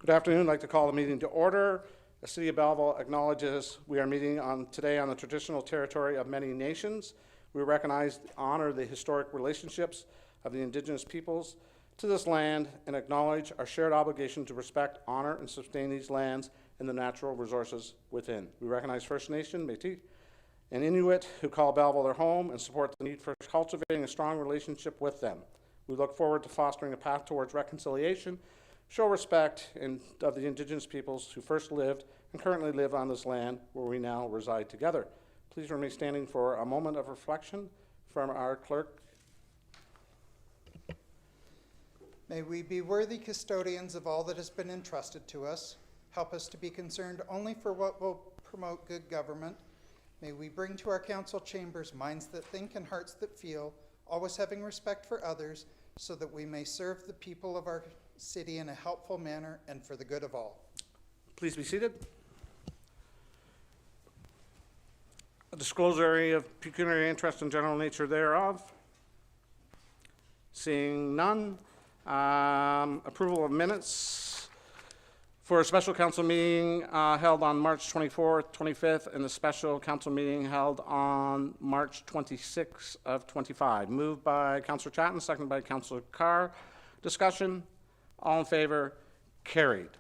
Good afternoon. I'd like to call the meeting to order. The City of Belleville acknowledges we are meeting today on the traditional territory of many nations. We recognize and honor the historic relationships of the Indigenous peoples to this land and acknowledge our shared obligation to respect, honor, and sustain these lands and the natural resources within. We recognize First Nation, Métis, and Inuit who call Belleville their home and support the need for cultivating a strong relationship with them. We look forward to fostering a path towards reconciliation, show respect of the Indigenous peoples who first lived and currently live on this land where we now reside together. Please remain standing for a moment of reflection from our clerk. May we be worthy custodians of all that has been entrusted to us. Help us to be concerned only for what will promote good government. May we bring to our council chambers minds that think and hearts that feel, always having respect for others, so that we may serve the people of our city in a helpful manner and for the good of all. Please be seated. A disclosure area of pecuniary interest and general nature thereof. Seeing none. Approval of minutes for a special council meeting held on March 24th, 25th, and the special council meeting held on March 26th of 25. Moved by Councillor Chatton, seconded by Councillor Carr. Discussion. All in favor? Carried.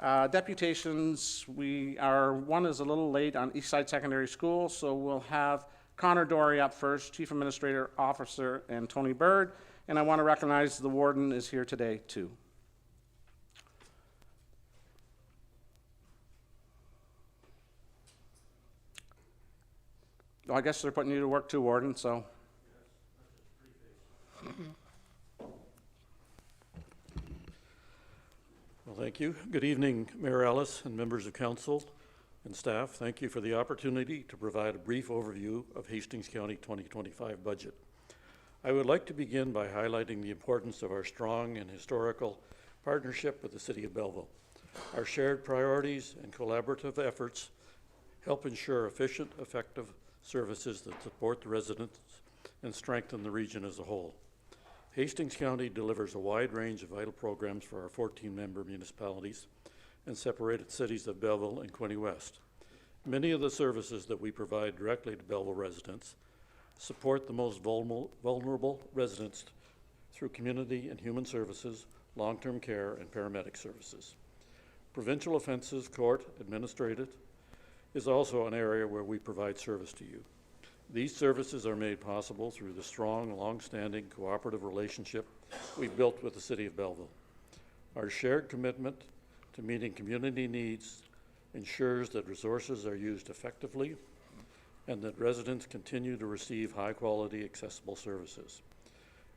Deputations, one is a little late on Eastside Secondary School, so we'll have Connor Dorey up first, Chief Administrator Officer, and Tony Bird. And I want to recognize the Warden is here today, too. Well, I guess they're putting you to work too, Warden, so. Well, thank you. Good evening, Mayor Ellis and members of council and staff. Thank you for the opportunity to provide a brief overview of Hastings County 2025 budget. I would like to begin by highlighting the importance of our strong and historical partnership with the City of Belleville. Our shared priorities and collaborative efforts help ensure efficient, effective services that support the residents and strengthen the region as a whole. Hastings County delivers a wide range of vital programs for our 14-member municipalities and separated cities of Belleville and Quinte West. Many of the services that we provide directly to Belleville residents support the most vulnerable residents through community and human services, long-term care, and paramedic services. Provincial offenses, court, administrative is also an area where we provide service to you. These services are made possible through the strong, long-standing cooperative relationship we've built with the City of Belleville. Our shared commitment to meeting community needs ensures that resources are used effectively and that residents continue to receive high-quality, accessible services.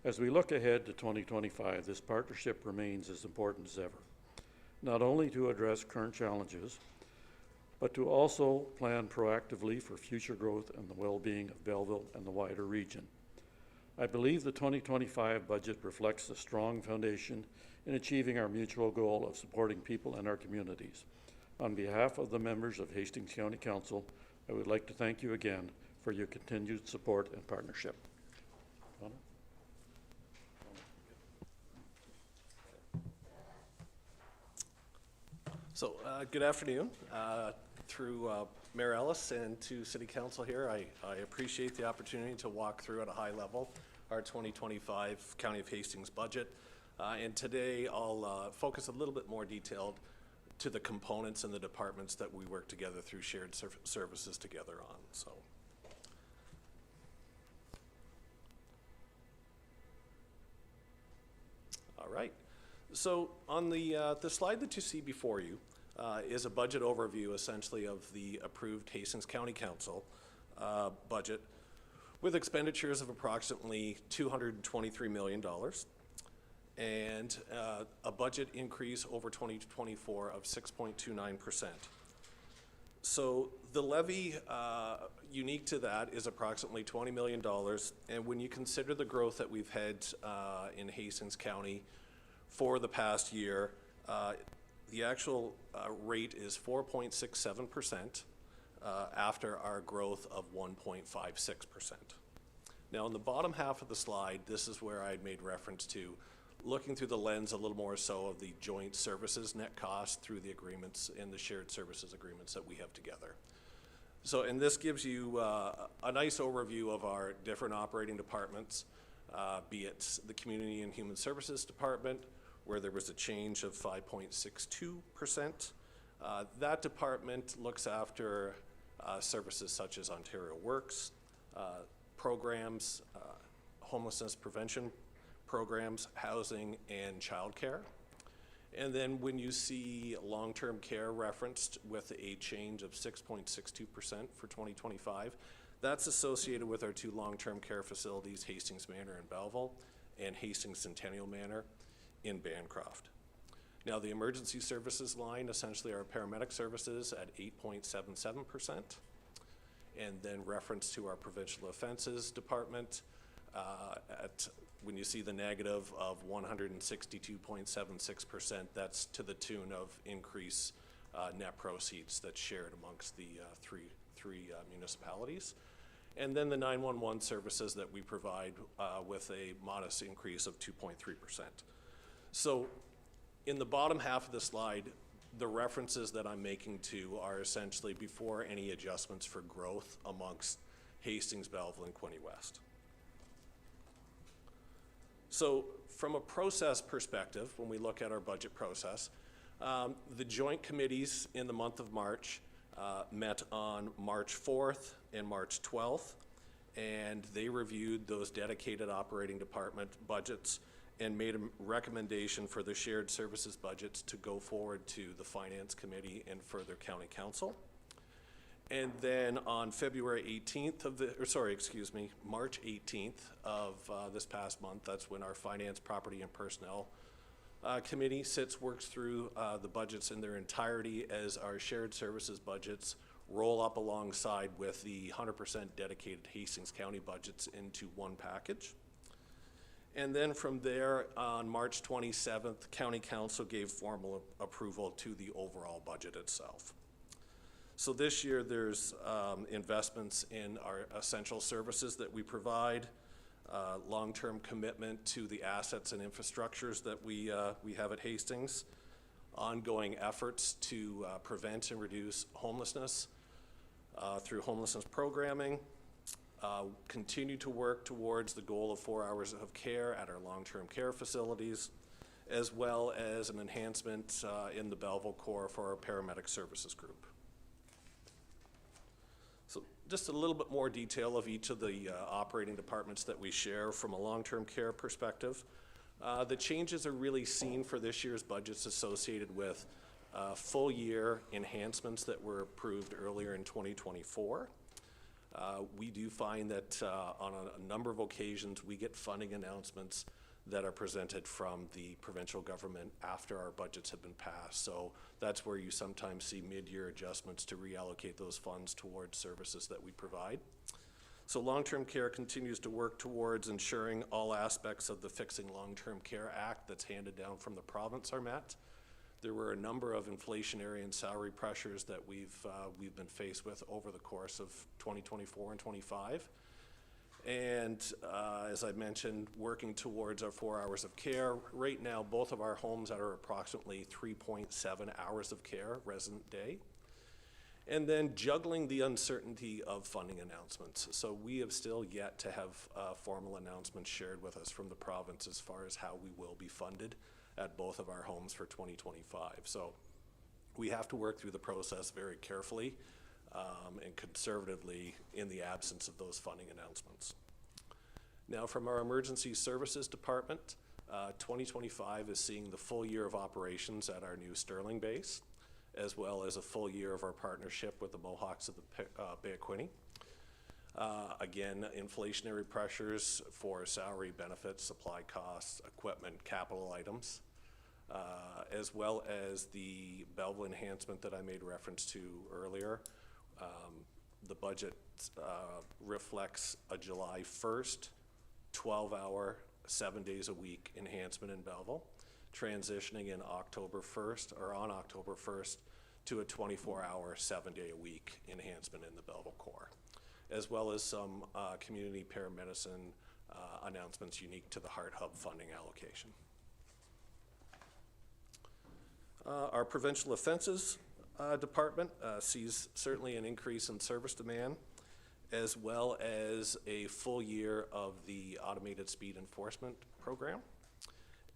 As we look ahead to 2025, this partnership remains as important as ever, not only to address current challenges, but to also plan proactively for future growth and the well-being of Belleville and the wider region. I believe the 2025 budget reflects a strong foundation in achieving our mutual goal of supporting people and our communities. On behalf of the members of Hastings County Council, I would like to thank you again for your continued support and partnership. So good afternoon. Through Mayor Ellis and to City Council here, I appreciate the opportunity to walk through at a high level our 2025 County of Hastings budget. And today I'll focus a little bit more detailed to the components and the departments that we work together through shared services together on. So. All right. So on the slide that you see before you is a budget overview essentially of the approved Hastings County Council budget with expenditures of approximately $223 million and a budget increase over 2024 of 6.29%. So the levy unique to that is approximately $20 million, and when you consider the growth that we've had in Hastings County for the past year, the actual rate is 4.67% after our growth of 1.56%. Now, in the bottom half of the slide, this is where I made reference to looking through the lens a little more so of the joint services net cost through the agreements and the shared services agreements that we have together. So, and this gives you a nice overview of our different operating departments, be it the Community and Human Services Department, where there was a change of 5.62%. That department looks after services such as Ontario Works, programs, homelessness prevention programs, housing, and childcare. And then when you see long-term care referenced with a change of 6.62% for 2025, that's associated with our two long-term care facilities, Hastings Manor in Belleville and Hastings Centennial Manor in Bancroft. Now, the emergency services line, essentially our paramedic services at 8.77%. And then reference to our provincial offenses department when you see the negative of 162.76%, that's to the tune of increase net proceeds that's shared amongst the three municipalities. And then the 911 services that we provide with a modest increase of 2.3%. So in the bottom half of the slide, the references that I'm making to are essentially before any adjustments for growth amongst Hastings, Belleville, and Quinte West. So from a process perspective, when we look at our budget process, the joint committees in the month of March met on March 4th and March 12th, and they reviewed those dedicated operating department budgets and made a recommendation for the shared services budgets to go forward to the Finance Committee and further County Council. And then on February 18th March 18th of this past month, that's when our Finance, Property, and Personnel Committee works through the budgets in their entirety as our shared services budgets roll up alongside with the 100% dedicated Hastings County budgets into one package. And then from there, on March 27th, County Council gave formal approval to the overall budget itself. So this year, there's investments in our essential services that we provide, long-term commitment to the assets and infrastructures that we have at Hastings, ongoing efforts to prevent and reduce homelessness through homelessness programming, continue to work towards the goal of 4 hours of care at our long-term care facilities, as well as an enhancement in the Belleville core for our paramedic services group. So just a little bit more detail of each of the operating departments that we share from a long-term care perspective. The changes are really seen for this year's budgets associated with full year enhancements that were approved earlier in 2024. We do find that on a number of occasions we get funding announcements that are presented from the provincial government after our budgets have been passed. So that's where you sometimes see mid-year adjustments to reallocate those funds towards services that we provide. So long-term care continues to work towards ensuring all aspects of the Fixing Long-Term Care Act that's handed down from the province are met. There were a number of inflationary and salary pressures that we've been faced with over the course of 2024 and 25. And as I mentioned, working towards our 4 hours of care. Right now, both of our homes are approximately 3.7 hours of care, resident day. And then juggling the uncertainty of funding announcements. So we have still yet to have formal announcements shared with us from the province as far as how we will be funded at both of our homes for 2025. So we have to work through the process very carefully and conservatively in the absence of those funding announcements. Now from our emergency services department, 2025 is seeing the full year of operations at our new Sterling base, as well as a full year of our partnership with the Mohawks of the Bay of Quinte. Again, inflationary pressures for salary, benefits, supply costs, equipment, capital items, as well as the Belleville enhancement that I made reference to earlier. The budget reflects a July 1st, 12-hour, 7 days a week enhancement in Belleville, transitioning in October 1st or on October 1st to a 24-hour, 7-day-a-week enhancement in the Belleville core, as well as some community paramedicine announcements unique to the Heart Hub funding allocation. Our provincial offenses department sees certainly an increase in service demand, as well as a full year of the automated speed enforcement program.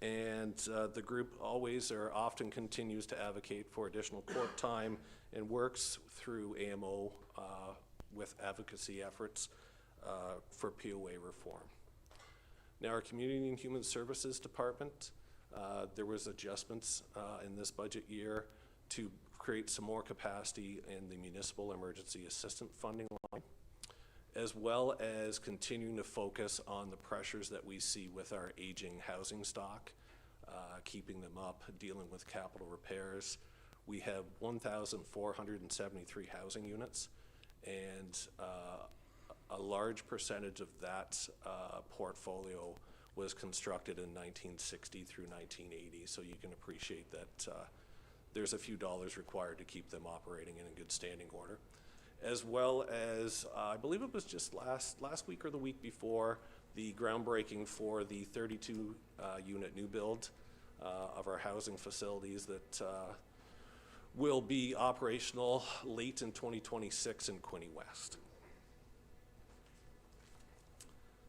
And the group always or often continues to advocate for additional court time and works through AMO with advocacy efforts for POA reform. Now, our Community and Human Services Department, there was adjustments in this budget year to create some more capacity in the municipal emergency assistance funding line, as well as continuing to focus on the pressures that we see with our aging housing stock, keeping them up, dealing with capital repairs. We have 1,473 housing units, and a large percentage of that portfolio was constructed in 1960 through 1980, so you can appreciate that there's a few dollars required to keep them operating in a good standing order. As well as, I believe it was just last week or the week before, the groundbreaking for the 32 unit new build of our housing facilities that will be operational late in 2026 in Quinte West.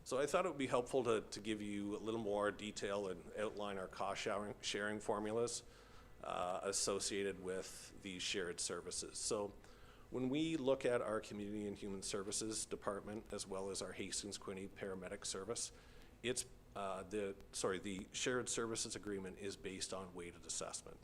So I thought it would be helpful to give you a little more detail and outline our cost sharing formulas associated with these shared services. So when we look at our Community and Human Services Department, as well as our Hastings Quinte Paramedic Service, it's the shared services agreement is based on weighted assessment.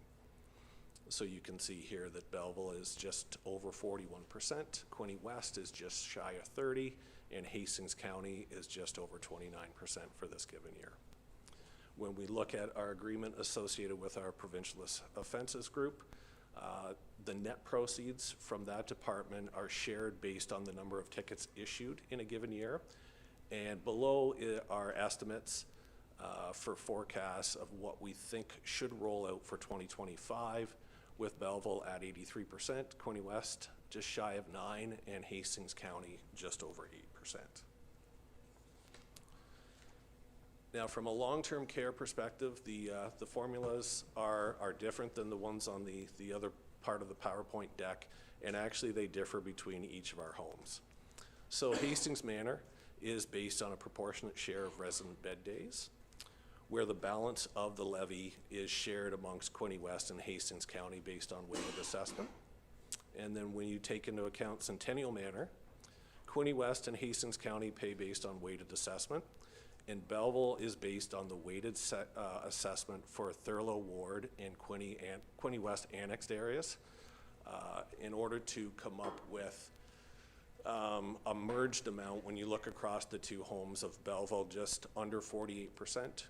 So you can see here that Belleville is just over 41%, Quinte West is just shy of 30%, and Hastings County is just over 29% for this given year. When we look at our agreement associated with our provincial offenses group, the net proceeds from that department are shared based on the number of tickets issued in a given year. And below are estimates for forecasts of what we think should roll out for 2025, with Belleville at 83%, Quinte West just shy of 9%, and Hastings County just over 8%. Now, from a long-term care perspective, the formulas are different than the ones on the other part of the PowerPoint deck, and actually they differ between each of our homes. So Hastings Manor is based on a proportionate share of resident bed days, where the balance of the levy is shared amongst Quinte West and Hastings County based on weighted assessment. And then when you take into account Centennial Manor, Quinte West and Hastings County pay based on weighted assessment, and Belleville is based on the weighted assessment for Thurlow Ward and Quinte West annexed areas in order to come up with a merged amount. When you look across the two homes of Belleville, just under 48%,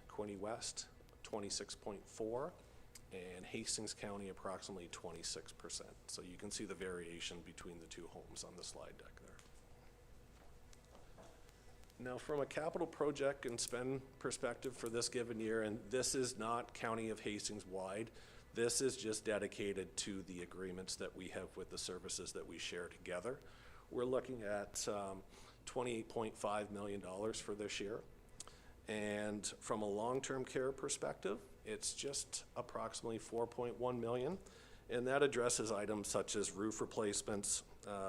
Quinte West 26.4%, and Hastings County approximately 26%. So you can see the variation between the two homes on the slide deck there. Now, from a capital project and spend perspective for this given year, and this is not County of Hastings wide, this is just dedicated to the agreements that we have with the services that we share together. We're looking at $28.5 million for this year. And from a long-term care perspective, it's just approximately $4.1 million. And that addresses items such as roof replacements,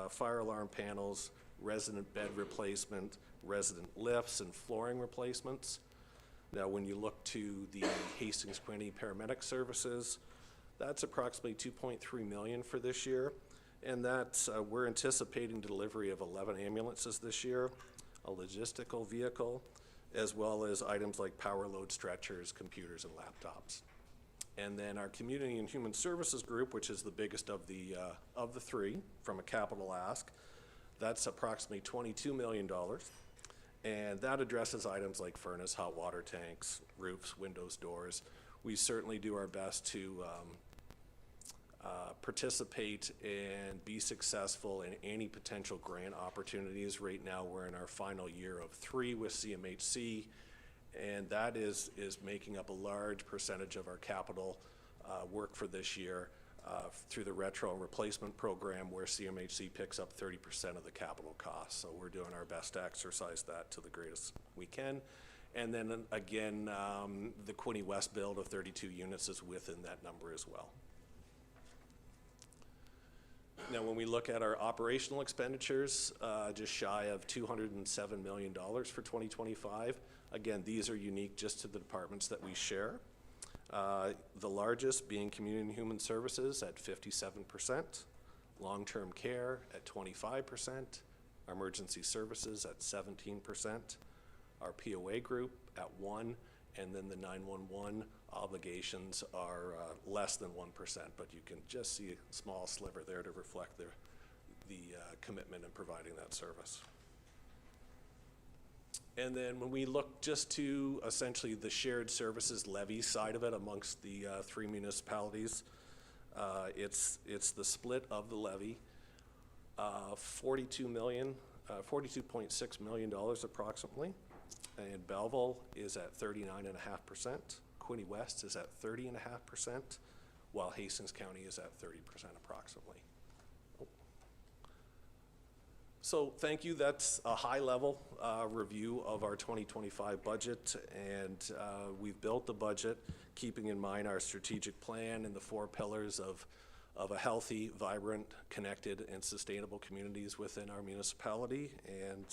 fire alarm panels, resident bed replacement, resident lifts, and flooring replacements. Now, when you look to the Hastings Quinte Paramedic Services, that's approximately $2.3 million for this year. And that's, we're anticipating delivery of 11 ambulances this year, a logistical vehicle, as well as items like power load stretchers, computers, and laptops. And then our Community and Human Services group, which is the biggest of the three from a capital ask, that's approximately $22 million. And that addresses items like furnace, hot water tanks, roofs, windows, doors. We certainly do our best to participate and be successful in any potential grant opportunities. Right now, we're in our final year of 3 with CMHC, and that is making up a large percentage of our capital work for this year through the retro and replacement program, where CMHC picks up 30% of the capital costs. So we're doing our best to exercise that to the greatest we can. And then again, the Quinte West build of 32 units is within that number as well. Now, when we look at our operational expenditures, just shy of $207 million for 2025. Again, these are unique just to the departments that we share. The largest being Community and Human Services at 57%, long-term care at 25%, emergency services at 17%, our POA group at 1%, and then the 911 obligations are less than 1%, but you can just see a small sliver there to reflect the commitment in providing that service. And then when we look just to essentially the shared services levy side of it amongst the 3 municipalities, it's the split of the levy, $42.6 million approximately. And Belleville is at 39.5%. Quinte West is at 30.5%, while Hastings County is at 30% approximately. So thank you. That's a high-level review of our 2025 budget, and we've built the budget keeping in mind our strategic plan and the 4 pillars of a healthy, vibrant, connected, and sustainable communities within our municipality. And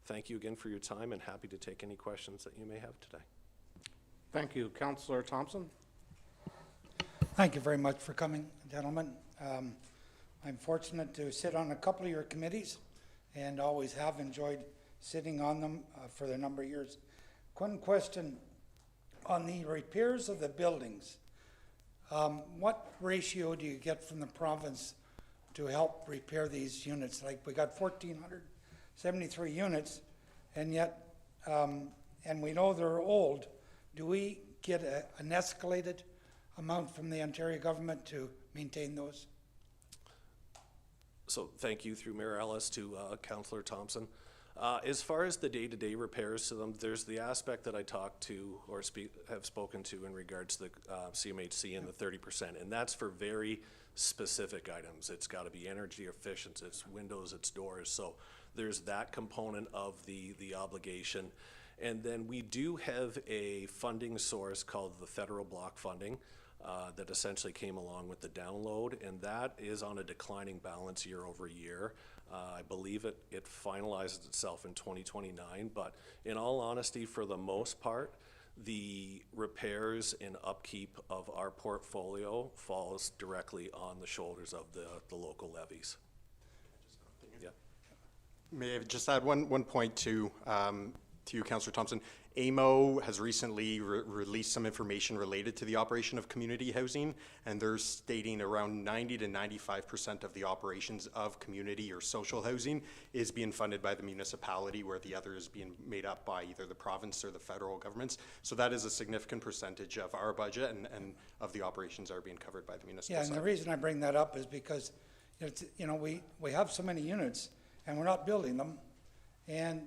thank you again for your time, and happy to take any questions that you may have today. Thank you. Councillor Thompson? Thank you very much for coming, gentlemen. I'm fortunate to sit on a couple of your committees and always have enjoyed sitting on them for the number of years. One question on the repairs of the buildings. What ratio do you get from the province to help repair these units? Like we got 1,473 units, and yet, and we know they're old. Do we get an escalated amount from the Ontario government to maintain those? So thank you through Mayor Ellis to Councillor Thompson. As far as the day-to-day repairs to them, there's the aspect that I talked to or have spoken to in regards to the CMHC and the 30%, and that's for very specific items. It's got to be energy efficient, it's windows, it's doors. So there's that component of the obligation. And then we do have a funding source called the federal block funding that essentially came along with the download, and that is on a declining balance year over year. I believe it finalizes itself in 2029, but in all honesty, for the most part, the repairs and upkeep of our portfolio falls directly on the shoulders of the local levies. Yeah. May I just add one point to you, Councillor Thompson. AMO has recently released some information related to the operation of community housing, and they're stating around 90 to 95% of the operations of community or social housing is being funded by the municipality, where the other is being made up by either the province or the federal governments. So that is a significant percentage of our budget, and of the operations are being covered by the municipal side. Yeah, and the reason I bring that up is because it's, we have so many units and we're not building them, and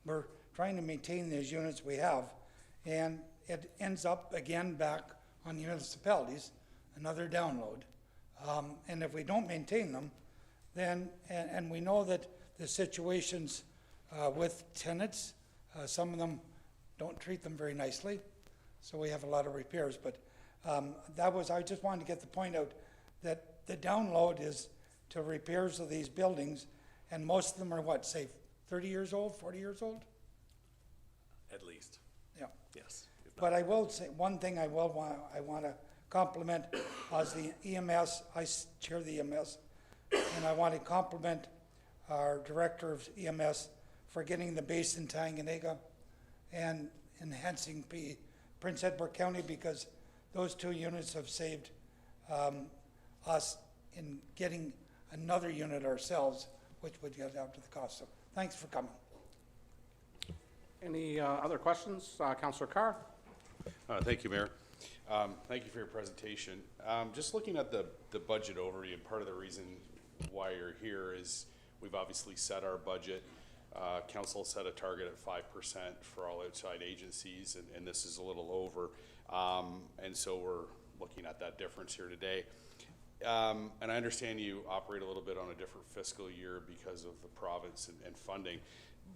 we're trying to maintain these units we have, and it ends up again back on the municipalities, another download. And if we don't maintain them, then, and we know that the situations with tenants, some of them don't treat them very nicely, so we have a lot of repairs. But I just wanted to get the point out that the download is to repairs of these buildings, and most of them are what, say 30 years old, 40 years old? At least. Yeah. Yes. But I will say, one thing I want to compliment as the EMS, I chair the EMS, and I want to compliment our director of EMS for getting the base in Tanganyika and enhancing Prince Edward County, because those 2 units have saved us in getting another unit ourselves, which would get out to the cost. So thanks for coming. Any other questions? Councillor Carr? Thank you, Mayor. Thank you for your presentation. Just looking at the budget overview, and part of the reason why you're here is we've obviously set our budget. Council set a target at 5% for all outside agencies, and this is a little over. And so we're looking at that difference here today. And I understand you operate a little bit on a different fiscal year because of the province and funding.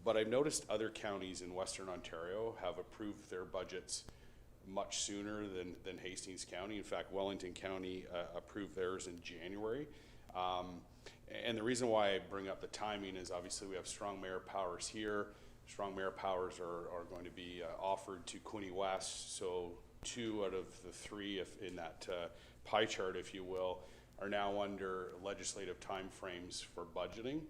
But I've noticed other counties in Western Ontario have approved their budgets much sooner than Hastings County. In fact, Wellington County approved theirs in January. And the reason why I bring up the timing is obviously we have strong mayor powers here. Strong mayor powers are going to be offered to Quinte West. So 2 out of the 3 in that pie chart, if you will, are now under legislative timeframes for budgeting.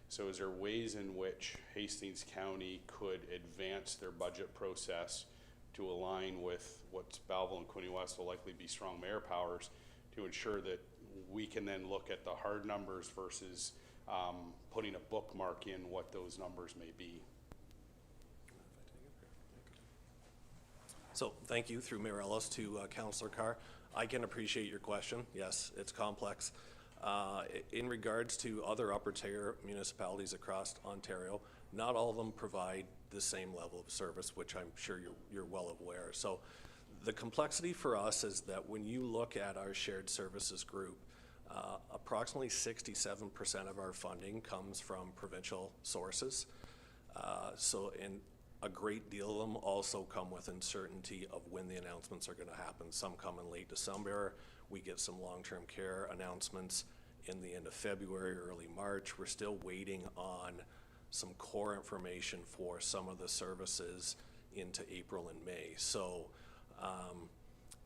So is there ways in which Hastings County could advance their budget process to align with what Belleville and Quinte West will likely be strong mayor powers to ensure that we can then look at the hard numbers versus putting a bookmark in what those numbers may be? So thank you through Mayor Ellis to Councillor Carr. I can appreciate your question. Yes, it's complex. In regards to other upper tier municipalities across Ontario, not all of them provide the same level of service, which I'm sure you're well aware. So the complexity for us is that when you look at our shared services group, approximately 67% of our funding comes from provincial sources. And a great deal of them also come with uncertainty of when the announcements are going to happen. Some come in late December. We get some long-term care announcements in the end of February, early March. We're still waiting on some core information for some of the services into April and May. So,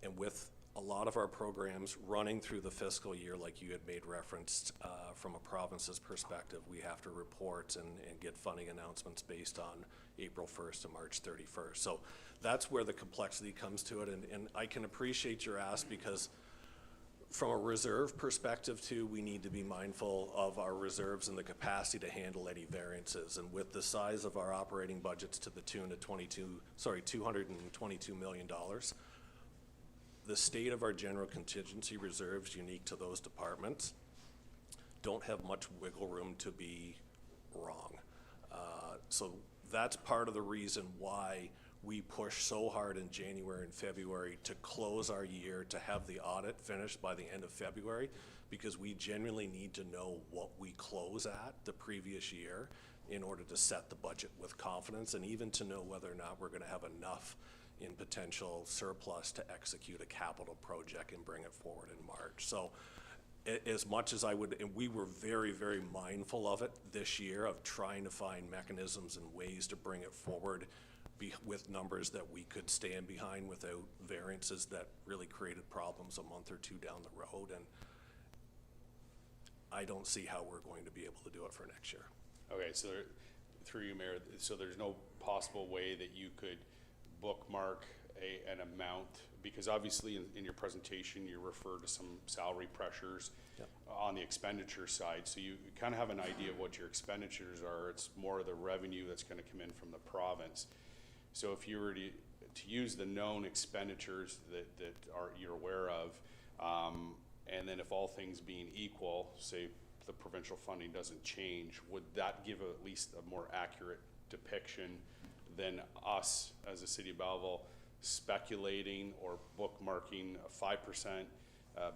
and with a lot of our programs running through the fiscal year, like you had made reference, from a province's perspective, we have to report and get funding announcements based on April 1st to March 31st. So that's where the complexity comes to it. And I can appreciate your ask because from a reserve perspective too, we need to be mindful of our reserves and the capacity to handle any variances. And with the size of our operating budgets to the tune of $222 million, the state of our general contingency reserves, unique to those departments, don't have much wiggle room to be wrong. So that's part of the reason why we push so hard in January and February to close our year, to have the audit finished by the end of February, because we genuinely need to know what we close at the previous year in order to set the budget with confidence, and even to know whether or not we're going to have enough in potential surplus to execute a capital project and bring it forward in March. So as much as I would, and we were very, very mindful of it this year, of trying to find mechanisms and ways to bring it forward with numbers that we could stand behind without variances that really created problems a month or two down the road. And I don't see how we're going to be able to do it for next year. Okay, so through you, Mayor, so there's no possible way that you could bookmark an amount, because obviously in your presentation you refer to some salary pressures. Yep. On the expenditure side, so you kind of have an idea of what your expenditures are. It's more the revenue that's going to come in from the province. So if you were to use the known expenditures that you're aware of, and then if all things being equal, say the provincial funding doesn't change, would that give at least a more accurate depiction than us as a city of Belleville speculating or bookmarking a 5%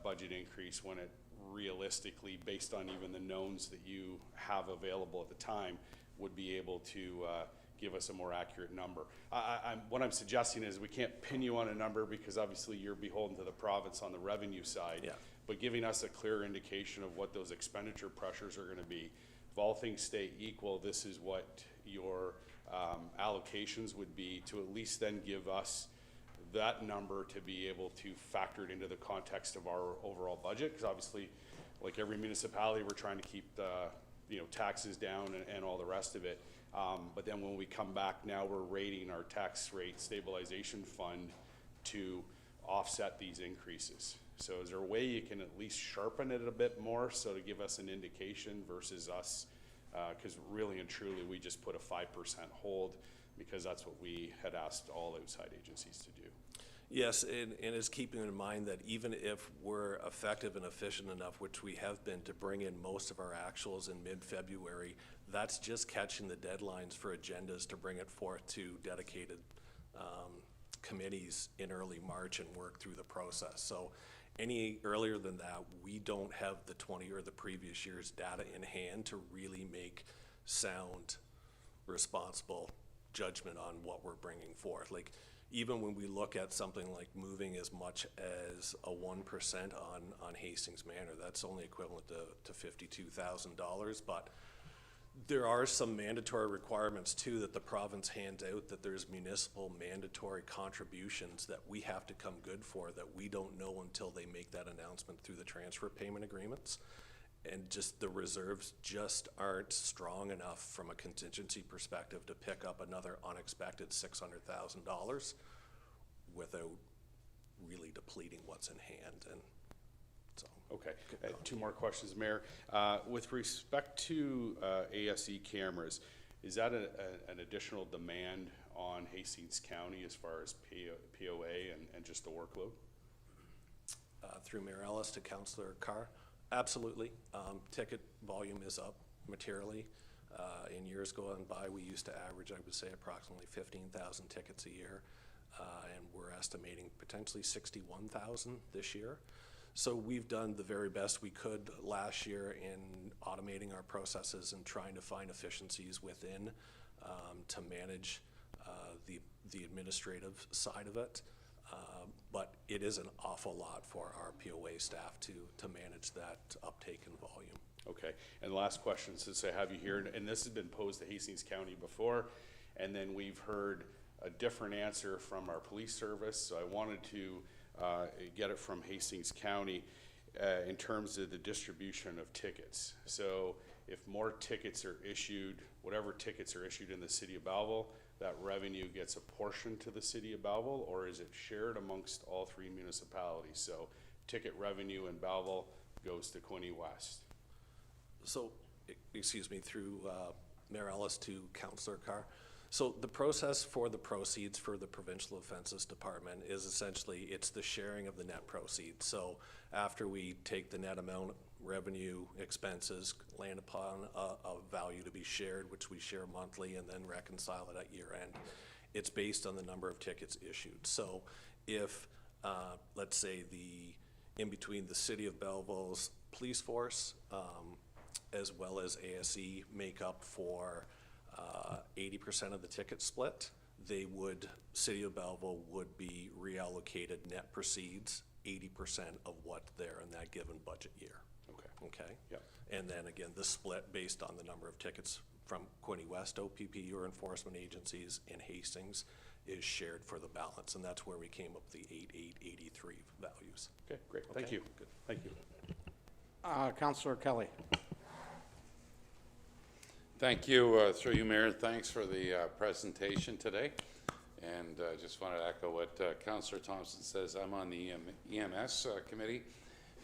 budget increase when it realistically, based on even the knowns that you have available at the time, would be able to give us a more accurate number? What I'm suggesting is we can't pin you on a number because obviously you're beholden to the province on the revenue side. Yeah. But giving us a clear indication of what those expenditure pressures are going to be. If all things stay equal, this is what your allocations would be, to at least then give us that number to be able to factor it into the context of our overall budget. Because obviously, like every municipality, we're trying to keep the taxes down and all the rest of it. But then when we come back now, we're rating our tax rate stabilization fund to offset these increases. So is there a way you can at least sharpen it a bit more, so to give us an indication versus us, because really and truly we just put a 5% hold because that's what we had asked all outside agencies to do. Yes, and it's keeping in mind that even if we're effective and efficient enough, which we have been, to bring in most of our actuals in mid-February, that's just catching the deadlines for agendas to bring it forth to dedicated committees in early March and work through the process. So any earlier than that, we don't have the 20 or the previous year's data in hand to really make sound, responsible judgment on what we're bringing forth. Like, even when we look at something like moving as much as a 1% on Hastings Manor, that's only equivalent to $52,000. But there are some mandatory requirements too that the province hands out, that there's municipal mandatory contributions that we have to come good for that we don't know until they make that announcement through the transfer payment agreements. And just the reserves just aren't strong enough from a contingency perspective to pick up another unexpected $600,000 without really depleting what's in hand. And so. Okay, two more questions, Mayor. With respect to ASE cameras, is that an additional demand on Hastings County as far as POA and just the workload? Through Mayor Ellis to Councillor Carr, absolutely. Ticket volume is up materially. In years gone by, we used to average, I would say, approximately 15,000 tickets a year, and we're estimating potentially 61,000 this year. So we've done the very best we could last year in automating our processes and trying to find efficiencies within to manage the administrative side of it. But it is an awful lot for our POA staff to manage that uptake in volume. Okay, and last question, since I have you here, and this has been posed to Hastings County before, and then we've heard a different answer from our police service, so I wanted to get it from Hastings County in terms of the distribution of tickets. So if more tickets are issued, whatever tickets are issued in the city of Belleville, that revenue gets a portion to the city of Belleville, or is it shared amongst all three municipalities? So ticket revenue in Belleville goes to Quinte West. So, excuse me, through Mayor Ellis to Councillor Carr. So the process for the proceeds for the Provincial Offences Department is essentially, it's the sharing of the net proceeds. So after we take the net amount, revenue, expenses, land upon a value to be shared, which we share monthly and then reconcile it at year end. It's based on the number of tickets issued. So if, let's say in between the City of Belleville's police force, as well as ASE make up for 80% of the ticket split, City of Belleville would be reallocated net proceeds 80% of what they're in that given budget year. Okay. Yeah. And then again, the split based on the number of tickets from Quinte West OPP or enforcement agencies in Hastings is shared for the balance, and that's where we came up with the 8883 values. Okay, great. Thank you. Good. Thank you. Councillor Kelly. Thank you, through you, Mayor. Thanks for the presentation today. And just wanted to echo what Councillor Thompson says. I'm on the EMS committee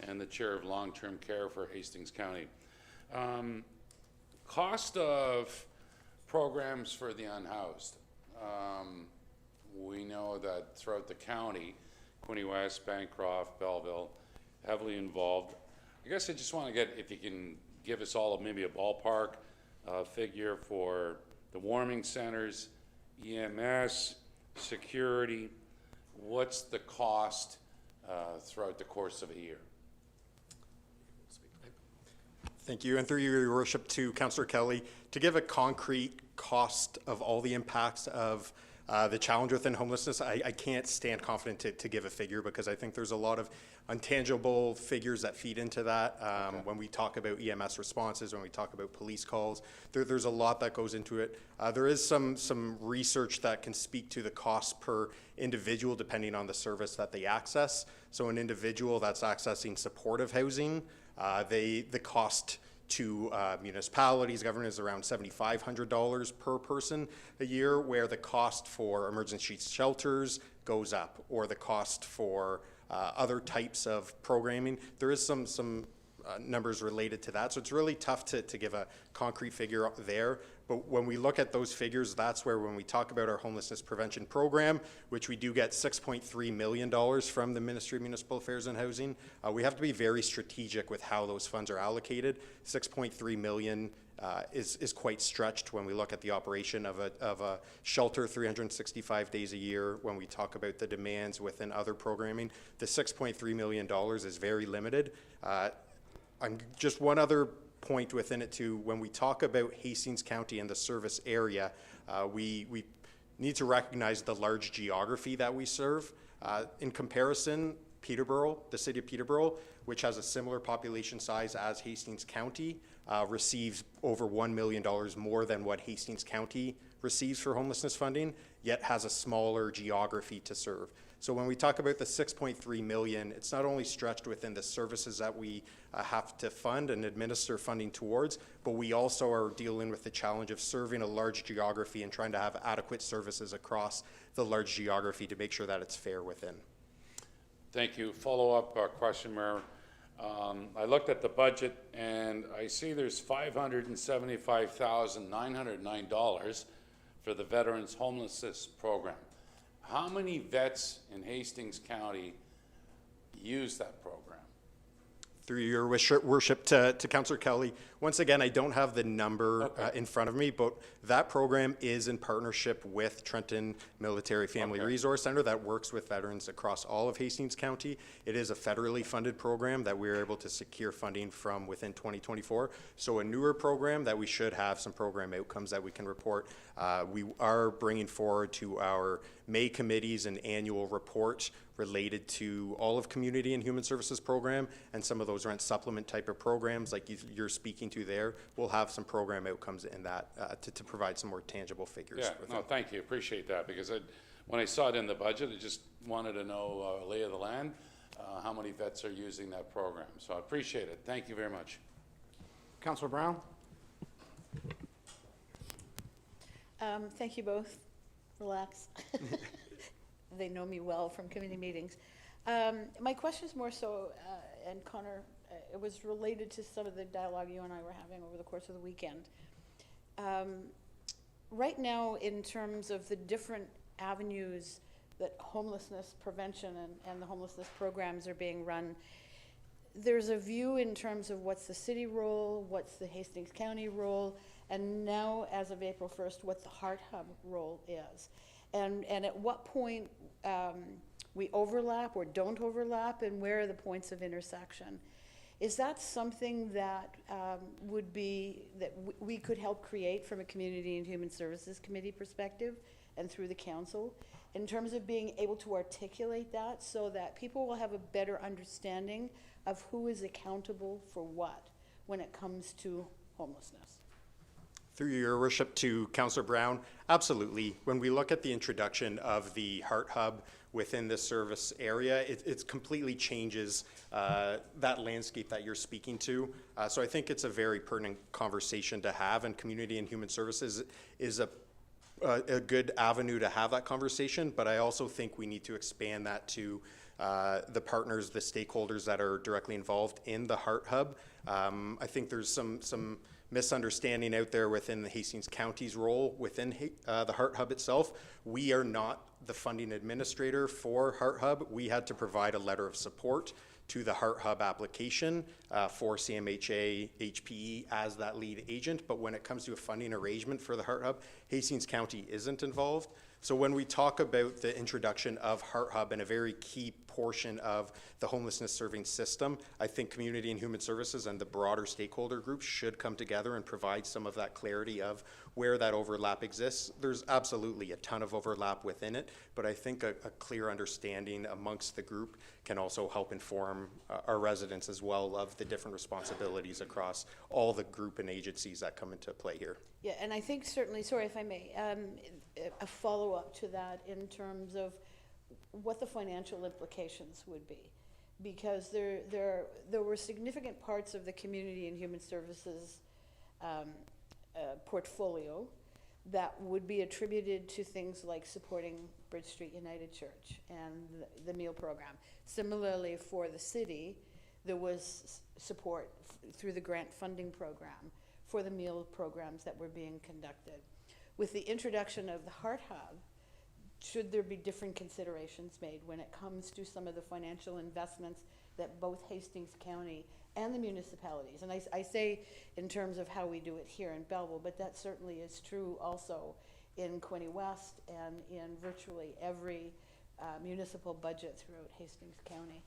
and the chair of long-term care for Hastings County. Cost of programs for the unhoused. We know that throughout the county, Quinte West, Bancroft, Belleville, heavily involved. I guess I just want to get, if you can give us all maybe a ballpark figure for the warming centers, EMS, security. What's the cost throughout the course of a year? Thank you, and through your worship to Councillor Kelly, to give a concrete cost of all the impacts of the challenge within homelessness, I can't stand confident to give a figure, because I think there's a lot of intangible figures that feed into that. When we talk about EMS responses, when we talk about police calls, there's a lot that goes into it. There is some research that can speak to the cost per individual depending on the service that they access. So an individual that's accessing supportive housing, the cost to municipalities, government is around $7,500 per person a year, where the cost for emergency shelters goes up, or the cost for other types of programming. There is some numbers related to that, so it's really tough to give a concrete figure there. But when we look at those figures, that's where, when we talk about our homelessness prevention program, which we do get $6.3 million from the Ministry of Municipal Affairs and Housing, we have to be very strategic with how those funds are allocated. $6.3 million is quite stretched when we look at the operation of a shelter 365 days a year. When we talk about the demands within other programming, the $6.3 million is very limited. Just one other point within it too, when we talk about Hastings County and the service area, we need to recognize the large geography that we serve. In comparison, Peterborough, the city of Peterborough, which has a similar population size as Hastings County, receives over $1 million more than what Hastings County receives for homelessness funding, yet has a smaller geography to serve. So when we talk about the 6.3 million, it's not only stretched within the services that we have to fund and administer funding towards, but we also are dealing with the challenge of serving a large geography and trying to have adequate services across the large geography to make sure that it's fair within. Thank you. Follow-up question, Mayor. I looked at the budget and I see there's $575,909 for the Veterans Homelessness Program. How many vets in Hastings County use that program? Through your worship to Councillor Kelly, once again, I don't have the number in front of me, but that program is in partnership with Trenton Military Family Resource Center that works with veterans across all of Hastings County. It is a federally funded program that we were able to secure funding from within 2024. So a newer program that we should have some program outcomes that we can report. We are bringing forward to our May committees an annual report related to all of Community and Human Services program and some of those rent supplement type of programs like you're speaking to there. We'll have some program outcomes in that to provide some more tangible figures. Yeah, no, thank you. Appreciate that because when I saw it in the budget, I just wanted to know lay of the land, how many vets are using that program. So I appreciate it. Thank you very much. Councillor Brown? Thank you both. Relax. They know me well from committee meetings. My question is more so, and Connor, it was related to some of the dialogue you and I were having over the course of the weekend. Right now, in terms of the different avenues that homelessness prevention and the homelessness programs are being run, there's a view in terms of what's the city role, what's the Hastings County role, and now, as of April 1st, what the Heart Hub role is. And at what point we overlap or don't overlap, and where are the points of intersection? Is that something that would be, that we could help create from a Community and Human Services Committee perspective and through the council, in terms of being able to articulate that so that people will have a better understanding of who is accountable for what when it comes to homelessness? Through your worship to Councillor Brown, absolutely. When we look at the introduction of the Heart Hub within this service area, it completely changes that landscape that you're speaking to. So I think it's a very pertinent conversation to have, and Community and Human Services is a good avenue to have that conversation, but I also think we need to expand that to the partners, the stakeholders that are directly involved in the Heart Hub. I think there's some misunderstanding out there within the Hastings County's role within the Heart Hub itself. We are not the funding administrator for Heart Hub. We had to provide a letter of support to the Heart Hub application for CMHA HPE as that lead agent. But when it comes to a funding arrangement for the Heart Hub, Hastings County isn't involved. So when we talk about the introduction of Heart Hub and a very key portion of the homelessness serving system, I think Community and Human Services and the broader stakeholder groups should come together and provide some of that clarity of where that overlap exists. There's absolutely a ton of overlap within it, but I think a clear understanding amongst the group can also help inform our residents as well of the different responsibilities across all the group and agencies that come into play here. Yeah, and I think certainly, sorry if I may, a follow-up to that in terms of what the financial implications would be. Because there were significant parts of the Community and Human Services portfolio that would be attributed to things like supporting Bridge Street United Church and the meal program. Similarly, for the city, there was support through the grant funding program for the meal programs that were being conducted. With the introduction of the Heart Hub, should there be different considerations made when it comes to some of the financial investments that both Hastings County and the municipalities, and I say in terms of how we do it here in Belleville, but that certainly is true also in Quinte West and in virtually every municipal budget throughout Hastings County.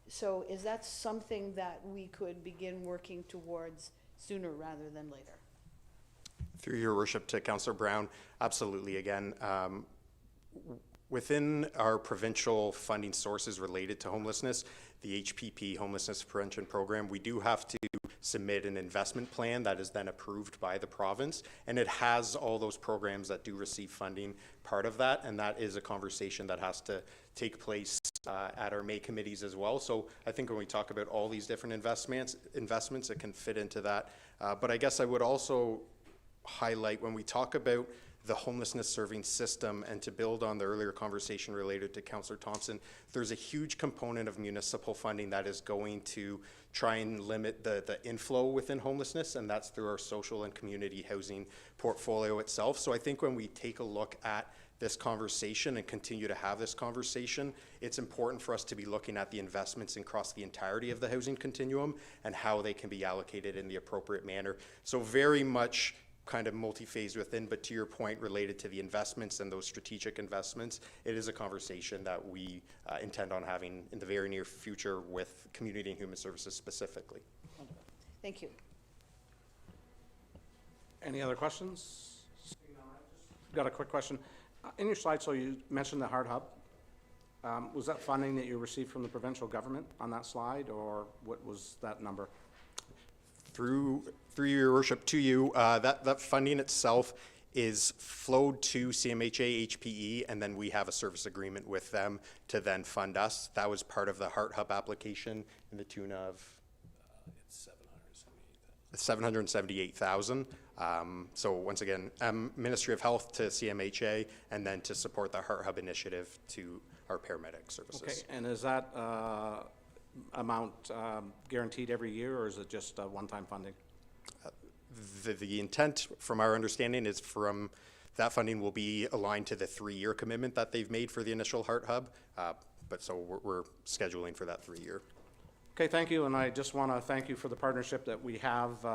So is that something that we could begin working towards sooner rather than later? Through your worship to Councillor Brown, absolutely. Again, Within our provincial funding sources related to homelessness, the HPP, Homelessness Prevention Program, we do have to submit an investment plan that is then approved by the province, and it has all those programs that do receive funding part of that, and that is a conversation that has to take place at our May committees as well. So I think when we talk about all these different investments, it can fit into that. But I guess I would also highlight when we talk about the homelessness serving system, and to build on the earlier conversation related to Councillor Thompson, there's a huge component of municipal funding that is going to try and limit the inflow within homelessness, and that's through our social and community housing portfolio itself. So I think when we take a look at this conversation and continue to have this conversation, it's important for us to be looking at the investments across the entirety of the housing continuum and how they can be allocated in the appropriate manner. So very much kind of multi-phase within, but to your point related to the investments and those strategic investments, it is a conversation that we intend on having in the very near future with Community and Human Services specifically. Thank you. Any other questions? Got a quick question. In your slide, so you mentioned the Heart Hub. Was that funding that you received from the provincial government on that slide, or what was that number? Through your worship, to you, that funding itself is flowed to CMHA, HPE, and then we have a service agreement with them to then fund us. That was part of the Heart Hub application in the tune of It's $778,000. $778,000. So once again, Ministry of Health to CMHA, and then to support the Heart Hub initiative to our paramedic services. Okay, and is that amount guaranteed every year, or is it just one-time funding? The intent, from our understanding, is from that funding will be aligned to the 3-year commitment that they've made for the initial Heart Hub. But so we're scheduling for that 3-year. Okay, thank you, and I just want to thank you for the partnership that we have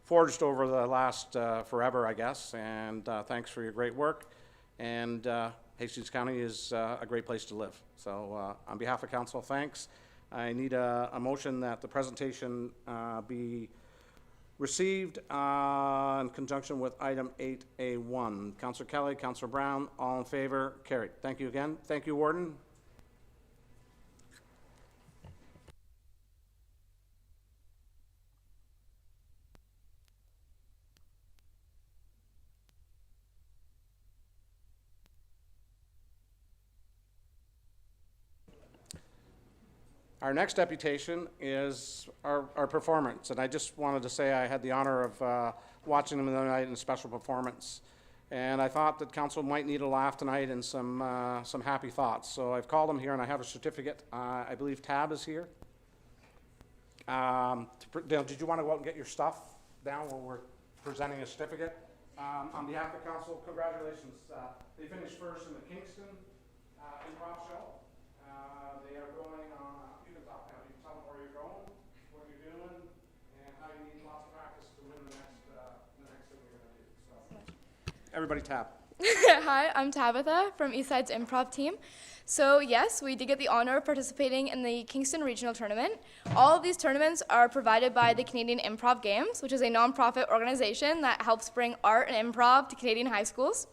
forged over the last forever, I guess, and thanks for your great work. And Hastings County is a great place to live. So on behalf of council, thanks. I need a motion that the presentation be received in conjunction with item 8A1. Councillor Kelly, Councillor Brown, all in favor, carried. Thank you again. Thank you, Warden. Our next deputation is our performance, and I just wanted to say I had the honor of watching them the other night in a special performance, and I thought that council might need a laugh tonight and some happy thoughts. So I've called them here, and I have a certificate. I believe Tab is here. Dale, did you want to go out and get your stuff down while we're presenting a certificate? On behalf of the council, congratulations. They finished first in the Kingston Improv show. They are going on. You can talk now. You can tell them where you're going, what you're doing, and how you need lots of practice to win the next thing we're going to do. So, everybody, Tab. Hi, I'm Tabitha from Eastside's Improv team. So yes, we did get the honor of participating in the Kingston Regional Tournament. All of these tournaments are provided by the Canadian Improv Games, which is a nonprofit organization that helps bring art and improv to Canadian high schools.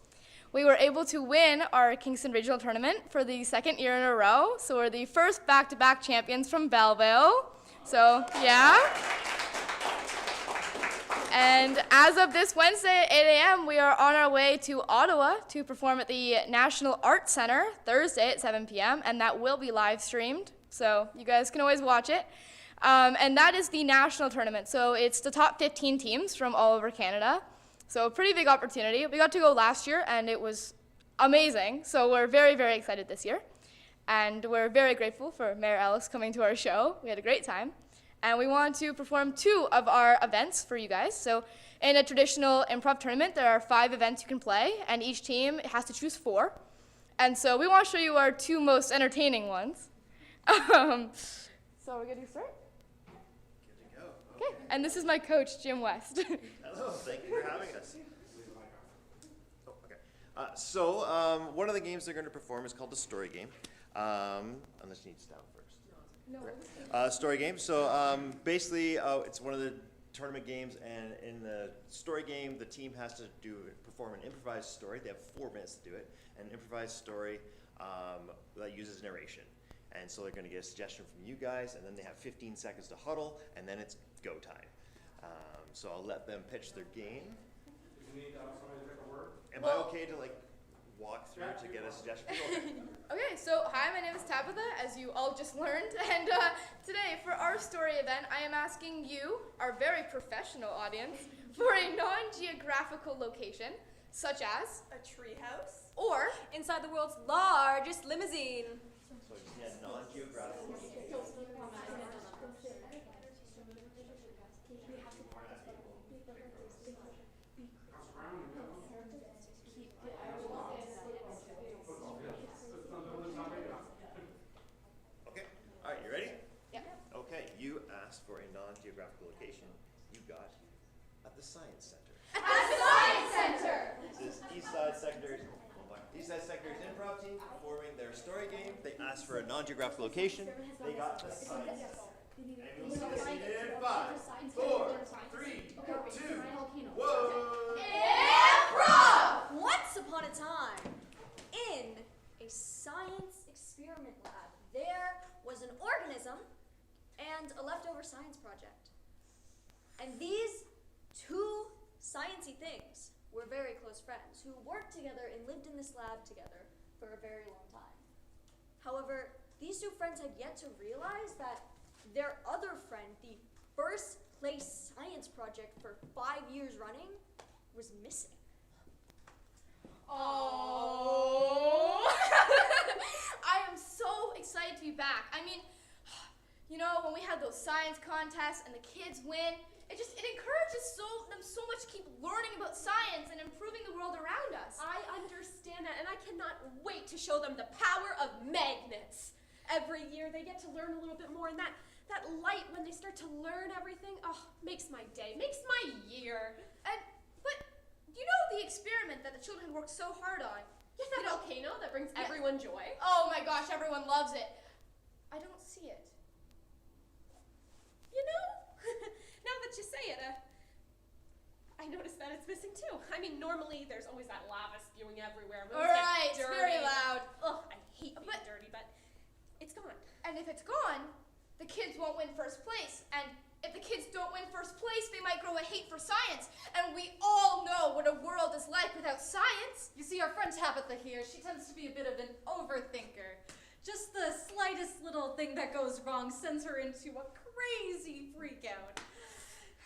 We were able to win our Kingston Regional Tournament for the 2nd year in a row, so we're the first back-to-back champions from Belleville. So, yeah. And as of this Wednesday at 8 a.m., we are on our way to Ottawa to perform at the National Arts Centre Thursday at 7 p.m., and that will be live streamed, so you guys can always watch it. And that is the national tournament, so it's the top 15 teams from all over Canada. So a pretty big opportunity. We got to go last year, and it was amazing. So we're very, very excited this year. And we're very grateful for Mayor Ellis coming to our show. We had a great time. And we want to perform 2 of our events for you guys. So in a traditional improv tournament, there are 5 events you can play, and each team has to choose 4. And so we want to show you our 2 most entertaining ones. So we're good to start? Good to go. Okay. And this is my coach, Jim West. Hello, thank you for having us. Oh, okay. One of the games they're going to perform is called the Story Game. Unless you need to stand first. No. Story Game. So basically, it's one of the tournament games, and in the story game, the team has to perform an improvised story. They have 4 minutes to do it, an improvised story that uses narration. And so they're going to get a suggestion from you guys, and then they have 15 seconds to huddle, and then it's go time. So I'll let them pitch their game. You need somebody to pick a word? Am I okay to like walk through to get a suggestion? Okay. Okay, so hi, my name is Tabitha, as you all just learned, and today for our story event, I am asking you, our very professional audience, for a non-geographical location, such as A treehouse? or Inside the world's largest limousine. So yeah, non-geographical. Okay, all right, you ready? Yeah. Okay, you asked for a non-geographical location. You got at the Science Center. at the Science Center. This is Eastside Sector's improv team performing their story game. They asked for a non-geographical location. They got the Science Center. And we'll see the scene in 5, 4, 3, 2, 1. Improv! Once upon a time, in a science experiment lab, there was an organism and a leftover science project. And these two sciencey things were very close friends who worked together and lived in this lab together for a very long time. However, these two friends had yet to realize that their other friend, the first place science project for 5 years running, was missing. Oh. I am so excited to be back. I mean, you know, when we had those science contests and the kids win, it encourages them so much to keep learning about science and improving the world around us. I understand that, and I cannot wait to show them the power of magnets. Every year they get to learn a little bit more, and that light when they start to learn everything, makes my day, makes my year. But you know the experiment that the children worked so hard on? Yeah, that volcano that brings everyone joy. Oh my gosh, everyone loves it. I don't see it. You know, now that you say it, I noticed that it's missing too. I mean, normally there's always that lava spewing everywhere. All right, it's dirty. very loud. Ugh, I hate being dirty, but it's gone. And if it's gone, the kids won't win first place. And if the kids don't win first place, they might grow a hate for science. And we all know what a world is like without science. You see, our friend Tabitha here, she tends to be a bit of an overthinker. Just the slightest little thing that goes wrong sends her into a crazy freak out.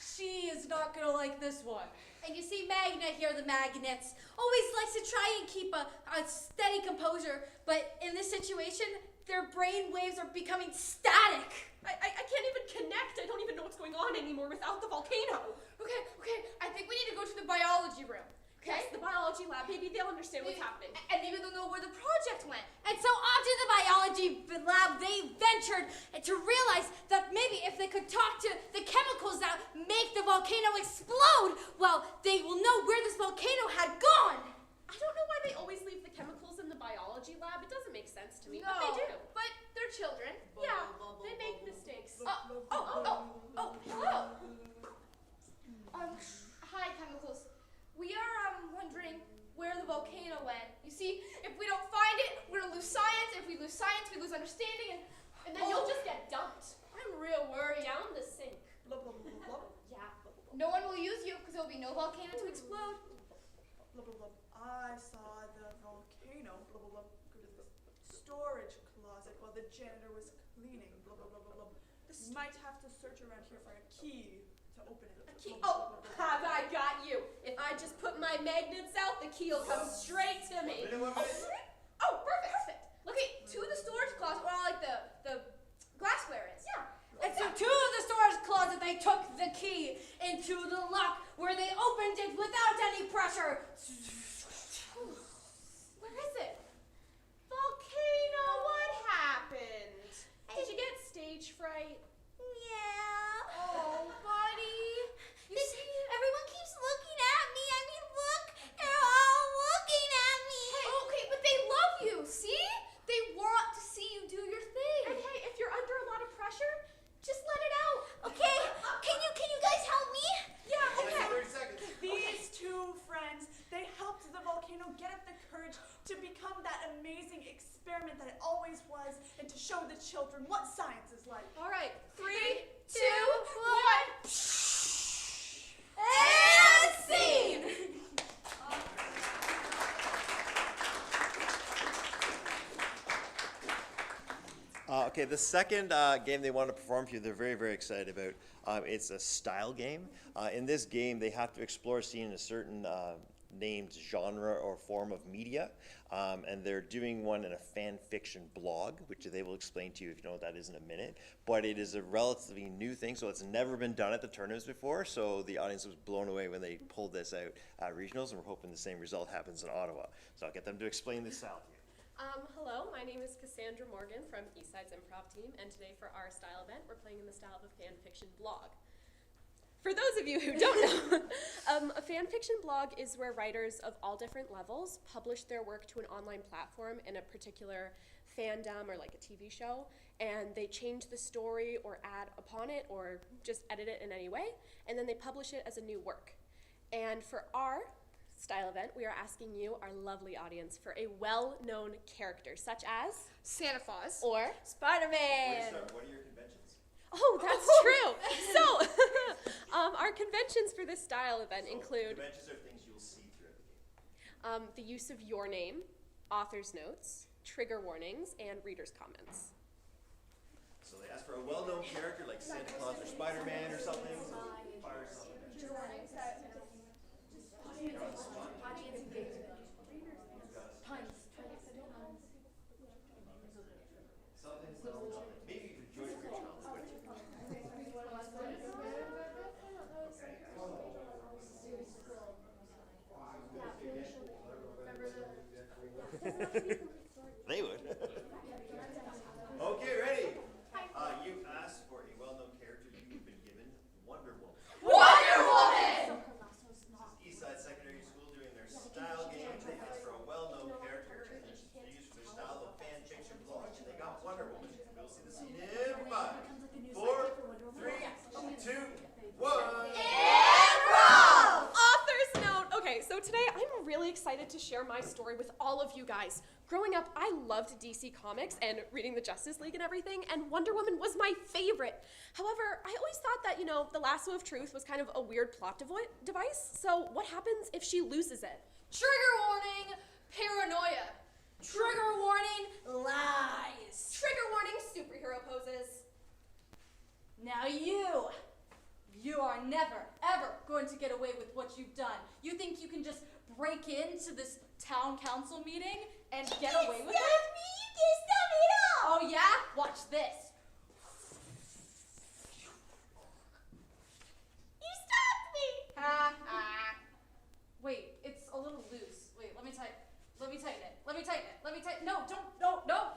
She is not gonna like this one. And you see Magna here, the magnets, always likes to try and keep a steady composure, but in this situation, their brain waves are becoming static. I can't even connect. I don't even know what's going on anymore without the volcano. Okay, I think we need to go to the biology room. Okay? Yes, the biology lab. Maybe they'll understand what's happening. And maybe they'll know where the project went. And so onto the biology lab, they ventured to realize that maybe if they could talk to the chemicals that make the volcano explode, well, they will know where this volcano had gone. I don't know why they always leave the chemicals in the biology lab. It doesn't make sense to me, No, but they do. But they're children. Yeah, they make mistakes. Oh, hello. Hi, chemicals. We are wondering where the volcano went. You see, if we don't find it, we're gonna lose science. If we lose science, we lose understanding, And then you'll just get dumped. I'm real worried. Down the sink. Yeah. No one will use you because there'll be no volcano to explode. I saw the volcano, go to the storage closet while the janitor was cleaning, This might have to search around here for a key to open it. A key? Oh, have I got you? If I just put my magnets out, the key will come straight to me. Oh, perfect. Look to the storage closet where all like the glassware is. Yeah. And so to the storage closet, they took the key into the lock where they opened it without any pressure. Where is it? Volcano, what happened? Did you get stage fright? Yeah. Oh, buddy. You see, everyone keeps looking at me. I mean, look, they're all looking at me. Okay, but they love you. See? They want to see you do your thing. And hey, if you're under a lot of pressure, just let it out. Okay, can you guys help me? experiment that it always was, and to show the children what science is like. All right, 3, 2, 1. And scene! Okay, the second game they want to perform for you, they're very, very excited about. It's a style game. In this game, they have to explore a scene in a certain named genre or form of media, and they're doing one in a fan fiction blog, which they will explain to you if you know what that is in a minute. But it is a relatively new thing, so it's never been done at the tournaments before, so the audience was blown away when they pulled this out at regionals, and we're hoping the same result happens in Ottawa. So I'll get them to explain this style to you. Hello, my name is Cassandra Morgan from Eastside's Improv team, and today for our style event, we're playing in the style of a fan fiction blog. For those of you who don't know, a fan fiction blog is where writers of all different levels publish their work to an online platform in a particular fandom or like a TV show, and they change the story or add upon it or just edit it in any way, and then they publish it as a new work. And for our style event, we are asking you, our lovely audience, for a well-known character, such as Santa Claus. or Spider-Man! What are your conventions? Oh, that's true. So, our conventions for this style event include Conventions are things you'll see throughout the game. the use of your name, author's notes, trigger warnings, and reader's comments. So they ask for a well-known character like Santa Claus or Spider-Man or something. So fire something. Maybe you could join your child's They would. Okay, ready? You asked for a well-known character. You've been given Wonder Woman. Wonder Woman! This is Eastside Secondary School doing their style game. They asked for a well-known character, and they used their style of fan fiction blog, and they got Wonder Woman. We'll see the scene in 5, 4, 3, 2, 1. Improv! Author's note! Okay, so today I'm really excited to share my story with all of you guys. Growing up, I loved DC Comics and reading the Justice League and everything, and Wonder Woman was my favorite. However, I always thought that, the lasso of truth was kind of a weird plot device, so what happens if she loses it? Trigger warning, paranoia. Trigger warning, lies. Trigger warning, superhero poses. Now you are never, ever going to get away with what you've done. You think you can just break into this town council meeting and get away with it? You can't stop me at all! Oh yeah? Watch this. You stopped me! Ha ha. Wait, it's a little loose. Wait, let me tighten it. No, don't, no.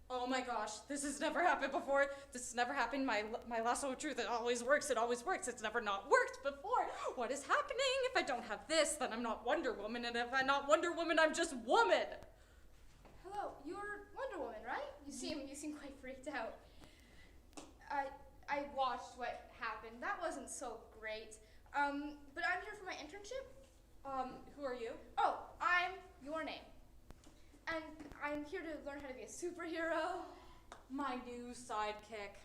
Oh my gosh, this has never happened before. This has never happened. My lasso of truth, it always works. It's never not worked before. What is happening? If I don't have this, then I'm not Wonder Woman, and if I'm not Wonder Woman, I'm just woman. Hello, you're Wonder Woman, right? You seem quite freaked out. I watched what happened. That wasn't so great. But I'm here for my internship. Who are you? Oh, I'm your name. And I'm here to learn how to be a superhero. My new sidekick.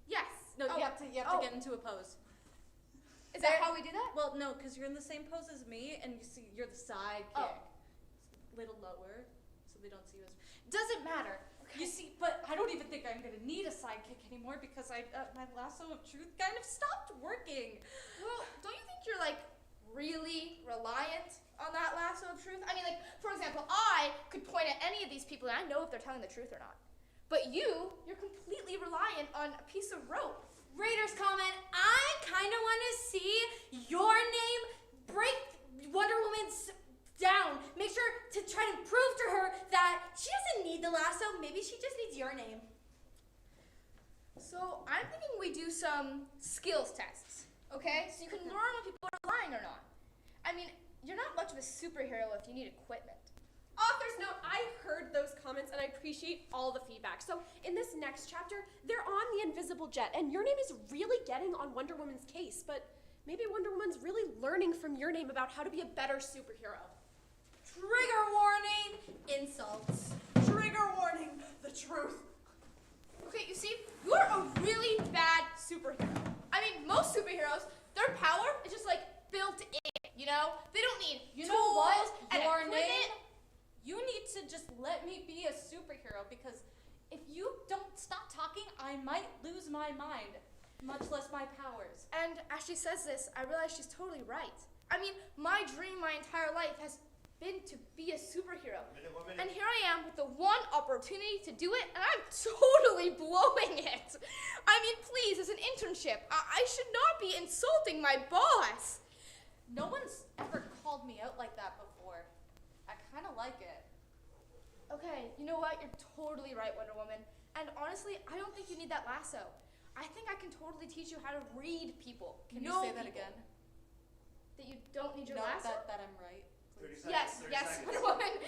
Yes. No, Oh, you have to get into a pose. Is that how we do that? Well, no, because you're in the same pose as me, and you're the sidekick. Oh. Little lower, so they don't see you as. Doesn't matter. You see, but I don't even think I'm gonna need a sidekick anymore because my lasso of truth kind of stopped working. Well, don't you think you're really reliant on that lasso of truth? I mean, for example, I could point at any of these people and I know if they're telling the truth or not. But you're completely reliant on a piece of rope. Raiders comment, I kind of want to see your name break Wonder Woman's down. Make sure to try to prove to her that she doesn't need the lasso. Maybe she just needs your name. So I'm thinking we do some skills tests, okay? So you can learn when people are lying or not. I mean, you're not much of a superhero if you need equipment. Author's note, I heard those comments and I appreciate all the feedback. So in this next chapter, they're on the invisible jet and your name is really getting on Wonder Woman's case, but maybe Wonder Woman's really learning from your name about how to be a better superhero. Trigger warning, insults. Trigger warning, the truth. Okay, you see, you're a really bad superhero. I mean, most superheroes, their power is just like built in, you know? They don't need You tools know what? and Your equipment. name? You need to just let me be a superhero, because if you don't stop talking, I might lose my mind, much less my powers. And as she says this, I realize she's totally right. I mean, my dream my entire life has been to be a superhero. And here I am with the one opportunity to do it, and I'm totally blowing it. I mean, please, it's an internship. I should not be insulting my boss. No one's ever called me out like that before. I kind of like it. Okay, you know what? You're totally right, Wonder Woman. And honestly, I don't think you need that lasso. I think I can totally teach you how to read people. Can you know say that people. again? That you don't need your No, lasso? that I'm right. 30 seconds. Yes, 30 yes, seconds. Wonder Woman.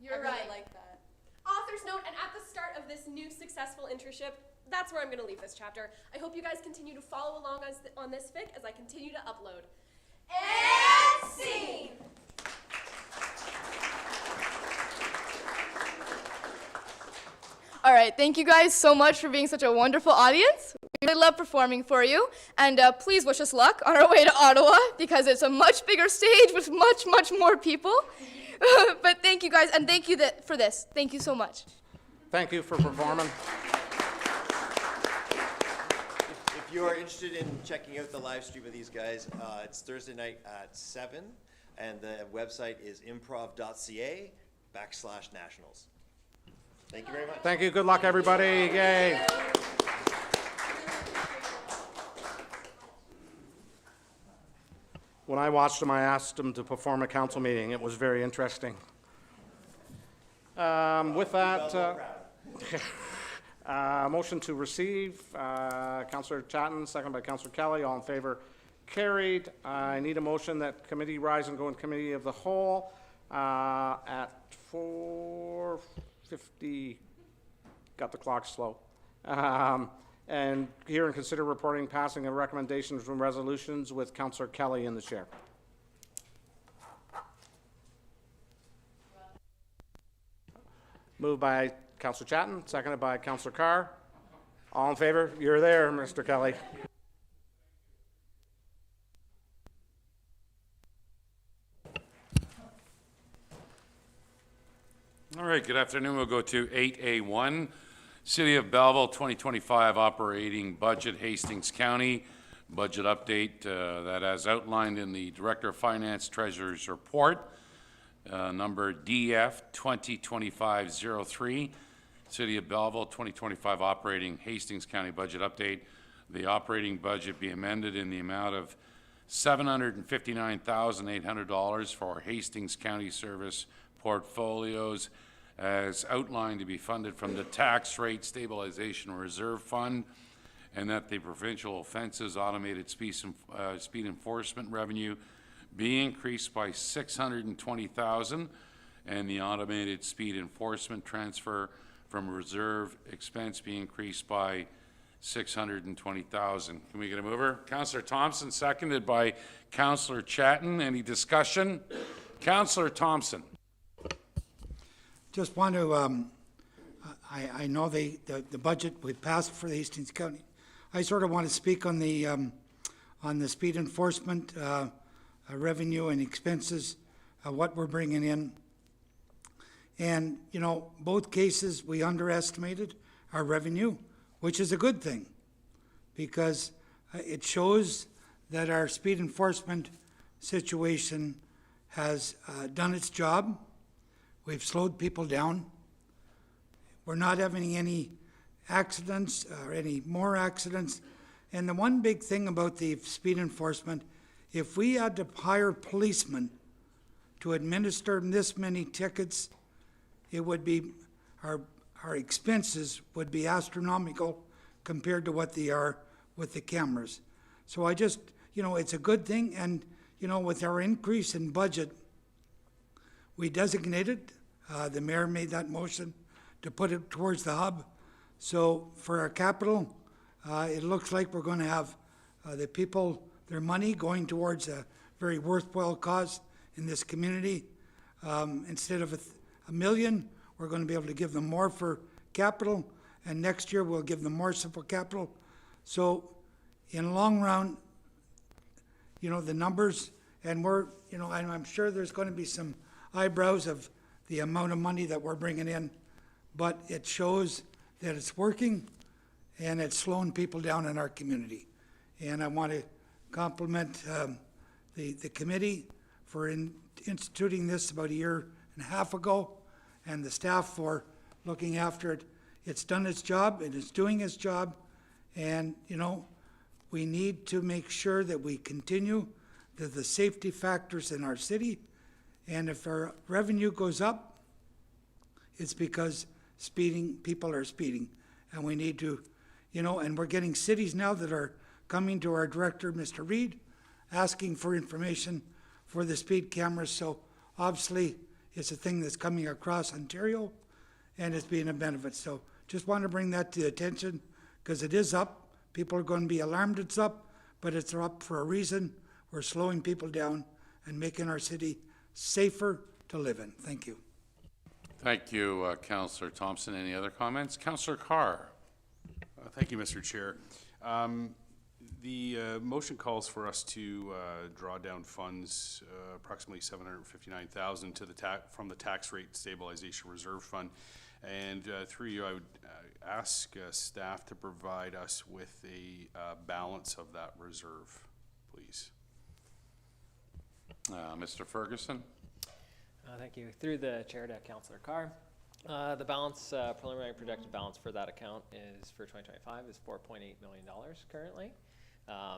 You're I really right. like that. Author's note, and at the start of this new successful internship, that's where I'm going to leave this chapter. I hope you guys continue to follow along on this fic as I continue to upload. And scene! All right, thank you guys so much for being such a wonderful audience. We really love performing for you, and please wish us luck on our way to Ottawa, because it's a much bigger stage with much, much more people. But thank you guys, and thank you for this. Thank you so much. Thank you for performing. If you are interested in checking out the live stream of these guys, it's Thursday night at 7, and the website is improv.ca/nationals. Thank you very much. Thank you. Good luck, everybody. Yay. When I watched them, I asked them to perform a council meeting. It was very interesting. With that, motion to receive, Councillor Chatton, second by Councillor Kelly, all in favor, carried. I need a motion that committee rise and go in committee of the whole at 4:50. Got the clock slow. And hear and consider reporting passing of recommendations from resolutions with Councillor Kelly in the chair. Moved by Councillor Chatton, seconded by Councillor Carr. All in favor? You're there, Mr. Kelly. All right, good afternoon. We'll go to 8A1, City of Belleville 2025 Operating Budget, Hastings County. Budget update that as outlined in the Director of Finance Treasurer's Report, number DF 2025-03, City of Belleville 2025 Operating Hastings County Budget Update. The operating budget be amended in the amount of $759,800 for Hastings County Service portfolios as outlined to be funded from the Tax Rate Stabilization Reserve Fund, and that the provincial offenses automated speed enforcement revenue be increased by $620,000, and the automated speed enforcement transfer from reserve expense be increased by $620,000. Can we get a mover? Councillor Thompson, seconded by Councillor Chatton. Any discussion? Councillor Thompson. Just want to, I know the budget we passed for the Hastings County. I sort of want to speak on the speed enforcement revenue and expenses, what we're bringing in. And, you know, both cases, we underestimated our revenue, which is a good thing, because it shows that our speed enforcement situation has done its job. We've slowed people down. We're not having any accidents or any more accidents. And the one big thing about the speed enforcement, if we had to hire policemen to administer this many tickets, it would be, our expenses would be astronomical compared to what they are with the cameras. So I just, you know, it's a good thing. And, you know, with our increase in budget, we designated, the mayor made that motion to put it towards the hub. So for our capital, it looks like we're going to have the people, their money going towards a very worthwhile cause in this community. Instead of a million, we're gonna be able to give them more for capital, and next year we'll give them more for capital. So in the long run, you know, the numbers, and we're, you know, and I'm sure there's gonna be some eyebrows of the amount of money that we're bringing in, but it shows that it's working and it's slowing people down in our community. And I want to compliment the committee for instituting this about a year and a half ago, and the staff for looking after it. It's done its job, and it's doing its job, and, you know, we need to make sure that we continue the safety factors in our city, and if our revenue goes up, it's because people are speeding, and we need to, you know, and we're getting cities now that are coming to our director, Mr. Reed, asking for information for the speed cameras, so obviously it's a thing that's coming across Ontario, and it's being a benefit, so just want to bring that to attention, because it is up, people are going to be alarmed it's up, but it's up for a reason. We're slowing people down and making our city safer to live in. Thank you. Thank you, Councillor Thompson. Any other comments? Councillor Carr. Thank you, Mr. Chair. The motion calls for us to draw down funds, approximately $759,000 to from the tax rate stabilization reserve fund. And through you, I would ask staff to provide us with a balance of that reserve, please. Mr. Ferguson. Thank you. Through the chair to Councillor Carr. The balance, preliminary projected balance for that account is for 2025 is $4.8 million currently.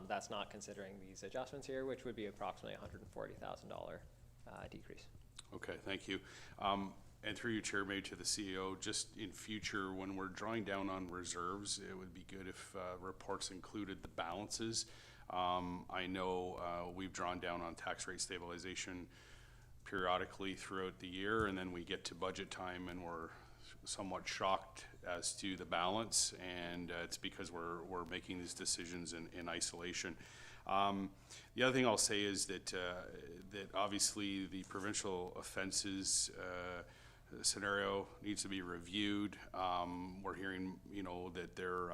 That's not considering these adjustments here, which would be approximately $140,000 decrease. Okay, thank you. And through your chair, maybe to the CEO, just in future, when we're drawing down on reserves, it would be good if reports included the balances. I know we've drawn down on tax rate stabilization periodically throughout the year, and then we get to budget time and we're somewhat shocked as to the balance, and it's because we're making these decisions in isolation. The other thing I'll say is that that obviously the provincial offenses scenario needs to be reviewed. We're hearing, you know, that their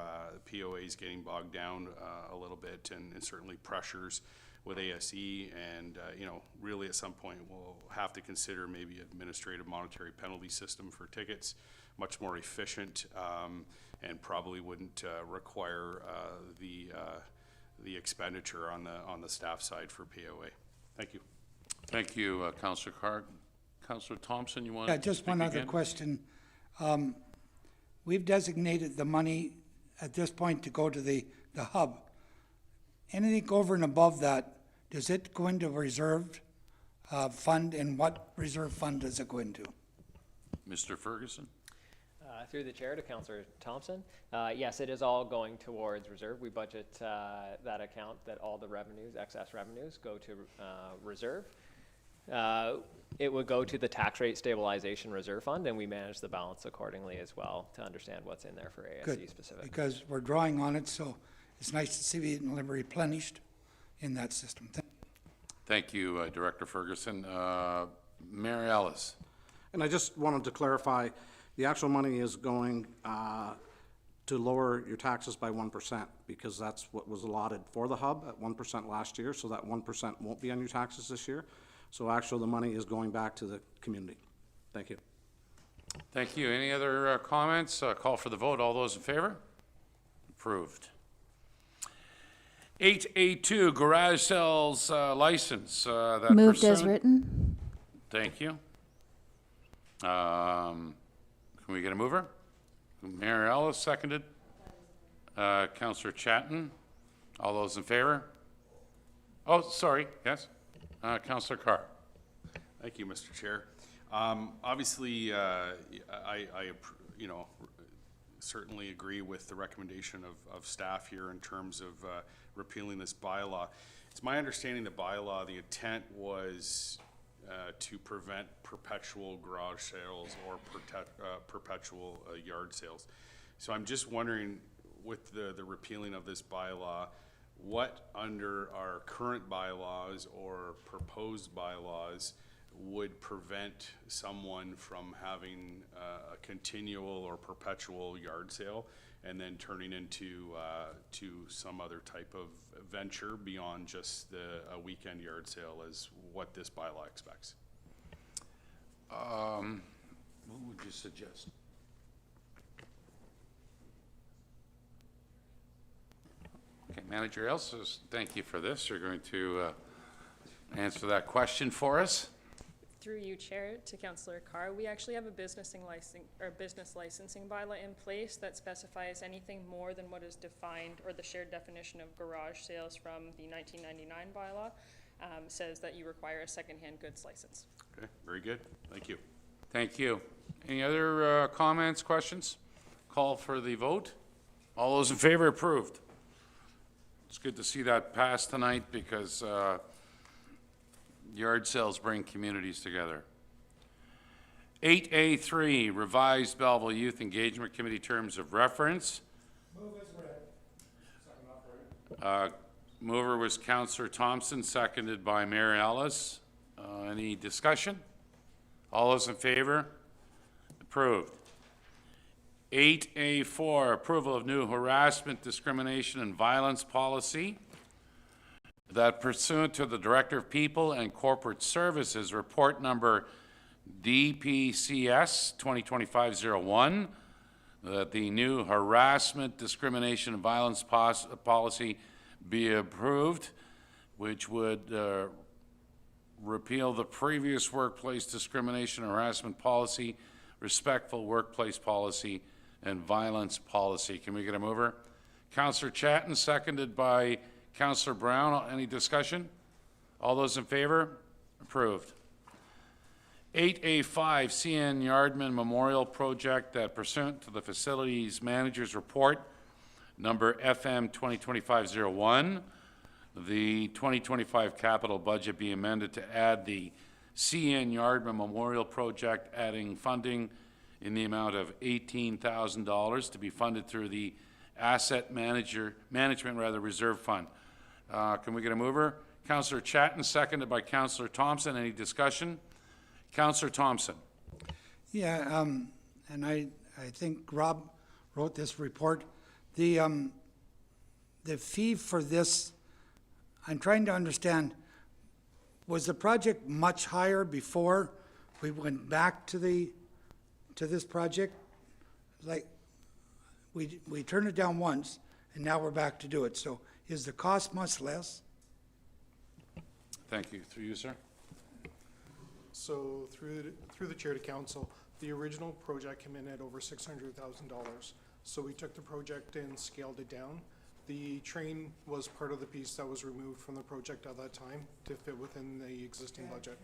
POA is getting bogged down a little bit, and certainly pressures with ASE, and you know, really at some point we'll have to consider maybe administrative monetary penalty system for tickets, much more efficient, and probably wouldn't require the expenditure on the staff side for POA. Thank you. Thank you, Councillor Carr. Councillor Thompson, you want Yeah, to just speak one other again? question. We've designated the money at this point to go to the hub. Anything over and above that, does it go into reserved fund, and what reserve fund does it go into? Mr. Ferguson. Through the chair to Councillor Thompson, yes, it is all going towards reserve. We budget that account that all the revenues, excess revenues, go to reserve. It would go to the tax rate stabilization reserve fund, and we manage the balance accordingly as well to understand what's in there for ASC Good, specific. Because we're drawing on it, so it's nice to see it replenished in that system. Thank you, Director Ferguson. Mary Ellis. And I just wanted to clarify, the actual money is going to lower your taxes by 1%, because that's what was allotted for the hub at 1% last year, so that 1% won't be on your taxes this year. So actually the money is going back to the community. Thank you. Thank you. Any other comments? Call for the vote. All those in favor? Approved. 8A2, garage sales license. That Moved as pursuant- written. Thank you. Can we get a mover? Mary Ellis, seconded. Councillor Chatton. All those in favor? Oh, sorry, yes. Councillor Carr. Thank you, Mr. Chair. Obviously, I you know, certainly agree with the recommendation of staff here in terms of repealing this bylaw. It's my understanding the bylaw, the intent was to prevent perpetual garage sales or perpetual yard sales. So I'm just wondering, with the repealing of this bylaw, what under our current bylaws or proposed bylaws would prevent someone from having a continual or perpetual yard sale and then turning into to some other type of venture beyond just a weekend yard sale is what this bylaw expects. What would you suggest? Okay, Manager Elsa, thank you for this. You're going to answer that question for us. Through you, Chair, to Councillor Carr, we actually have a business licensing bylaw in place that specifies anything more than what is defined, or the shared definition of garage sales from the 1999 bylaw says that you require a secondhand goods license. Okay, very good. Thank you. Thank you. Any other comments, questions? Call for the vote. All those in favor, approved. It's good to see that pass tonight because yard sales bring communities together. 8A3, revised Belleville Youth Engagement Committee terms of reference. Move as read. Second operator. Mover was Councillor Thompson, seconded by Mayor Ellis. Any discussion? All those in favor? Approved. 8A4, approval of new harassment, discrimination, and violence policy. That pursuant to the Director of People and Corporate Services report number DPCS 2025-01, that the new harassment, discrimination, and violence policy be approved, which would repeal the previous workplace discrimination and harassment policy, respectful workplace policy, and violence policy. Can we get a mover? Councillor Chatton, seconded by Councillor Brown. Any discussion? All those in favor? Approved. 8A5, CN Yardman Memorial Project, that pursuant to the Facilities Manager's Report, number FM 2025-01, the 2025 capital budget be amended to add the CN Yardman Memorial Project, adding funding in the amount of $18,000 to be funded through the Asset Management Reserve Fund. Can we get a mover? Councillor Chatton, seconded by Councillor Thompson. Any discussion? Councillor Thompson. Yeah, and I think Rob wrote this report. The fee for this, I'm trying to understand, was the project much higher before we went back to this project? Like, we turned it down once, and now we're back to do it. So is the cost much less? Thank you. Through you, sir. So through the chair to council, the original project came in at over $600,000. So we took the project and scaled it down. The train was part of the piece that was removed from the project at that time to fit within the existing budget.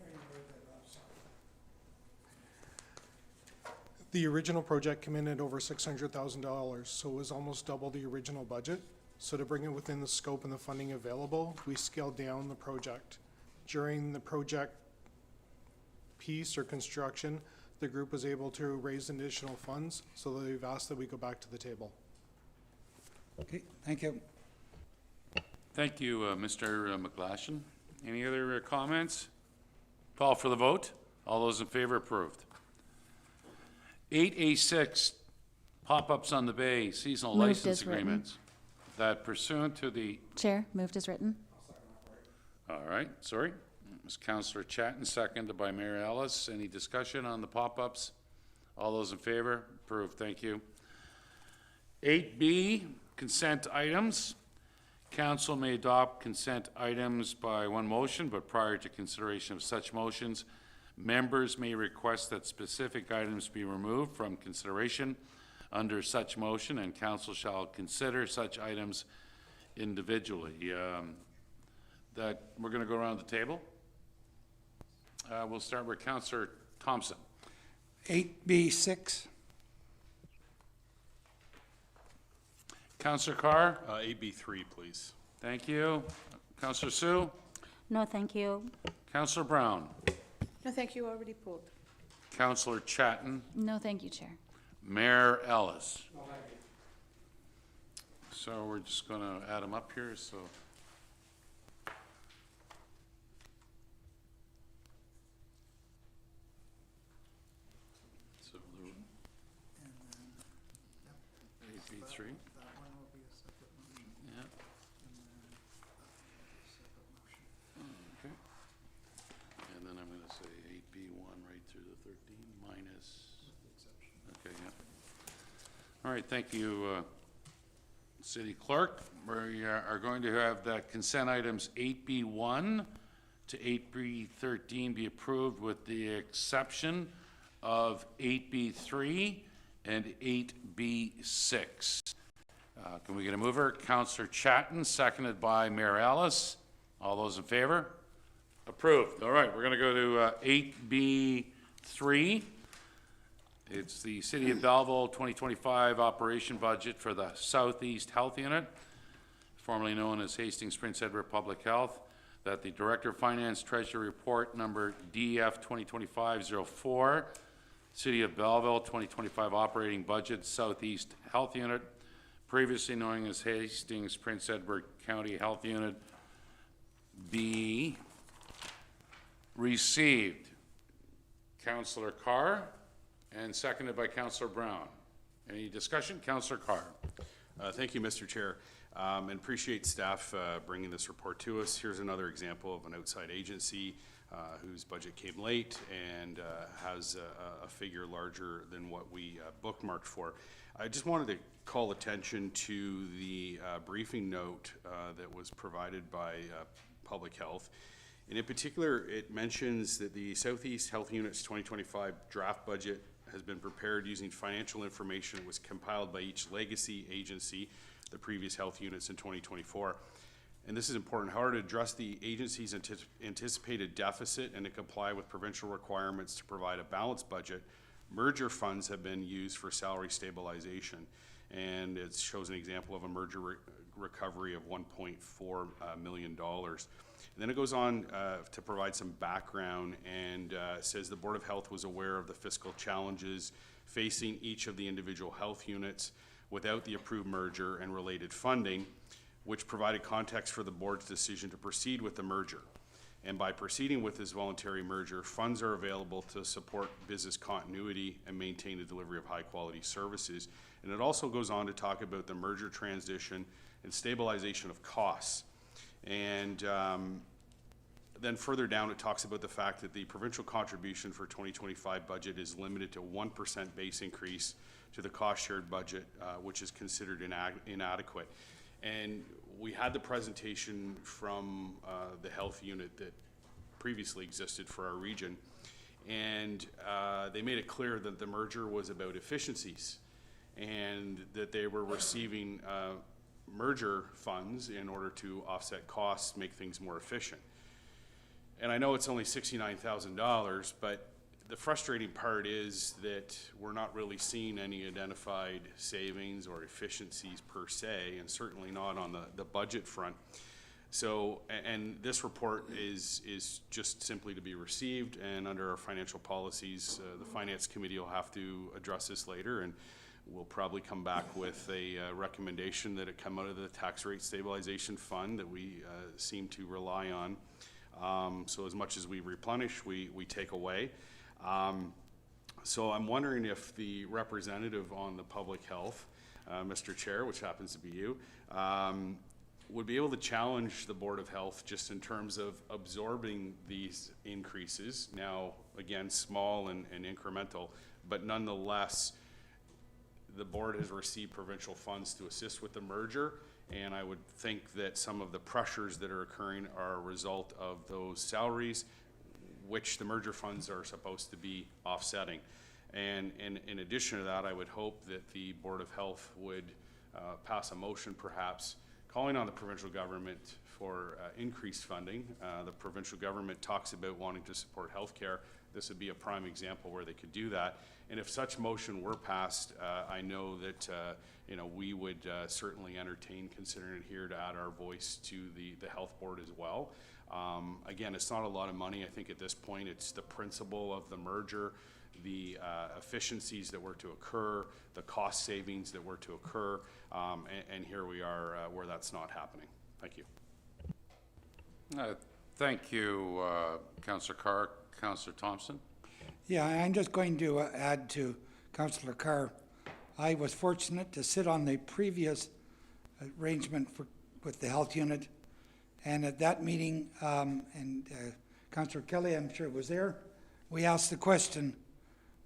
The original project came in at over $600,000, so it was almost double the original budget. So to bring it within the scope and the funding available, we scaled down the project. During the project piece or construction, the group was able to raise additional funds, so they've asked that we go back to the table. Okay, thank you. Thank you, Mr. McGlashan. Any other comments? Call for the vote. All those in favor, approved. 8A6, pop-ups on the bay, seasonal Moved license as written. agreements. That pursuant to the, Chair, moved as written. all right, sorry. It was Councillor Chatton, seconded by Mayor Ellis. Any discussion on the pop-ups? All those in favor? Approved, thank you. 8B, consent items. Council may adopt consent items by one motion, but prior to consideration of such motions, members may request that specific items be removed from consideration under such motion, and council shall consider such items individually. That we're going to go around the table. We'll start with Councillor Thompson. 8B6. Councillor Carr. AB3, please. Thank you. Councillor Sue. No, thank you. Councillor Brown. No, thank you, already pulled. Councillor Chatton. No, thank you, Chair. Mayor Ellis. So we're just going to add them up here. So three. That one will be a separate motion. Yeah. And then that will be a separate motion. Okay. And then I'm gonna say 8B1 right through the 13 minus. With the exception. Okay, yeah. All right, thank you, City Clerk. We are going to have the consent items 8B1 to 8B13 be approved with the exception of 8B3 and 8B6. Can we get a mover? Councillor Chatton, seconded by Mayor Ellis. All those in favor? Approved. All right, we're going to go to 8B3. It's the City of Belleville 2025 operation budget for the Southeast Health Unit, formerly known as Hastings Prince Edward Public Health, that the Director of Finance Treasury Report number DF 2025-04, City of Belleville 2025 operating budget Southeast Health Unit, previously known as Hastings Prince Edward County Health Unit, be received. Councillor Carr, and seconded by Councillor Brown. Any discussion? Councillor Carr. Thank you, Mr. Chair, and appreciate staff bringing this report to us. Here's another example of an outside agency whose budget came late and has a figure larger than what we bookmarked for. I just wanted to call attention to the briefing note that was provided by Public Health. And in particular, it mentions that the Southeast Health Unit's 2025 draft budget has been prepared using financial information that was compiled by each legacy agency, the previous health units in 2024. And this is important. However, to address the agency's anticipated deficit and to comply with provincial requirements to provide a balanced budget, merger funds have been used for salary stabilization. And it shows an example of a merger recovery of $1.4 million. And then it goes on to provide some background and says the Board of Health was aware of the fiscal challenges facing each of the individual health units without the approved merger and related funding, which provided context for the board's decision to proceed with the merger. And by proceeding with this voluntary merger, funds are available to support business continuity and maintain the delivery of high-quality services. And it also goes on to talk about the merger transition and stabilization of costs. And then further down, it talks about the fact that the provincial contribution for 2025 budget is limited to 1% base increase to the cost-shared budget, which is considered inadequate. And we had the presentation from the health unit that previously existed for our region, and they made it clear that the merger was about efficiencies and that they were receiving merger funds in order to offset costs, make things more efficient. And I know it's only $69,000, but the frustrating part is that we're not really seeing any identified savings or efficiencies per se, and certainly not on the budget front. So, and this report is just simply to be received, and under our financial policies, the Finance Committee will have to address this later, and we'll probably come back with a recommendation that it come out of the tax rate stabilization fund that we seem to rely on. So as much as we replenish, we take away. So I'm wondering if the representative on the public health, Mr. Chair, which happens to be you, would be able to challenge the Board of Health just in terms of absorbing these increases. Now, again, small and incremental, but nonetheless, the board has received provincial funds to assist with the merger, and I would think that some of the pressures that are occurring are a result of those salaries, which the merger funds are supposed to be offsetting. And in addition to that, I would hope that the Board of Health would pass a motion perhaps calling on the provincial government for increased funding. The provincial government talks about wanting to support healthcare. This would be a prime example where they could do that. And if such motion were passed, I know that we would certainly entertain considering it here to add our voice to the health board as well. Again, it's not a lot of money. I think at this point it's the principle of the merger, the efficiencies that were to occur, the cost savings that were to occur, and here we are where that's not happening. Thank you. Thank you, Councillor Carr. Councillor Thompson. Yeah, I'm just going to add to Councillor Carr. I was fortunate to sit on the previous arrangement with the health unit. And at that meeting, Councillor Kelly, I'm sure was there, we asked the question,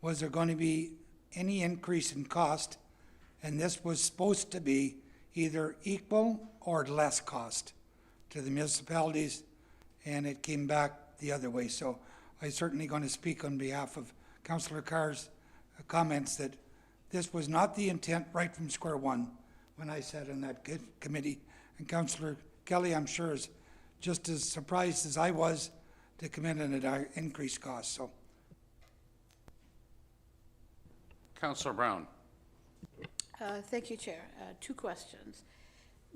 was there going to be any increase in cost? And this was supposed to be either equal or less cost to the municipalities, and it came back the other way. So I'm certainly going to speak on behalf of Councillor Carr's comments that this was not the intent right from square one when I sat on that committee. And Councillor Kelly, I'm sure, is just as surprised as I was to come in at an increased cost. So, Councillor Brown. Thank you, Chair. Two questions.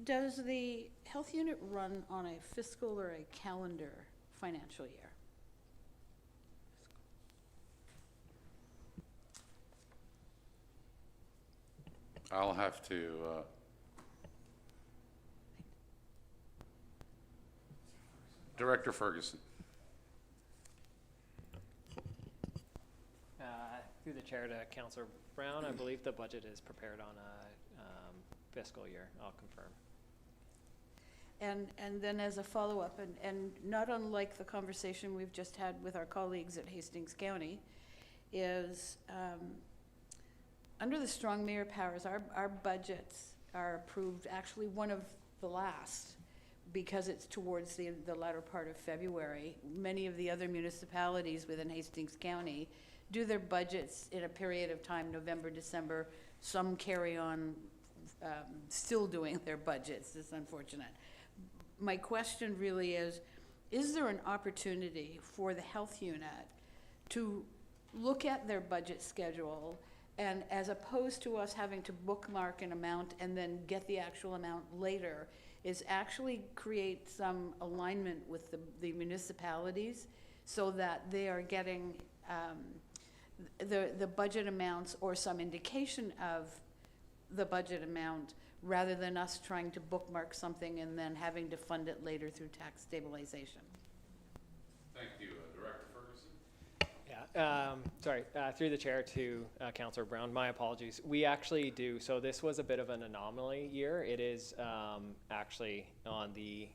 Does the health unit run on a fiscal or a calendar financial year? I'll have to, Director Ferguson. Through the chair to Councillor Brown, I believe the budget is prepared on a fiscal year. I'll confirm. And then as a follow-up, and not unlike the conversation we've just had with our colleagues at Hastings County, is under the strong mayor powers, our budgets are approved, actually one of the last, because it's towards the latter part of February. Many of the other municipalities within Hastings County do their budgets in a period of time, November, December. Some carry on still doing their budgets. It's unfortunate. My question really is there an opportunity for the health unit to look at their budget schedule, and as opposed to us having to bookmark an amount and then get the actual amount later, is actually create some alignment with the municipalities so that they are getting the budget amounts or some indication of the budget amount, rather than us trying to bookmark something and then having to fund it later through tax stabilization. Thank you, Director Ferguson. Yeah, sorry, through the chair to Councillor Brown, my apologies. We actually do, so this was a bit of an anomaly year. It is actually on the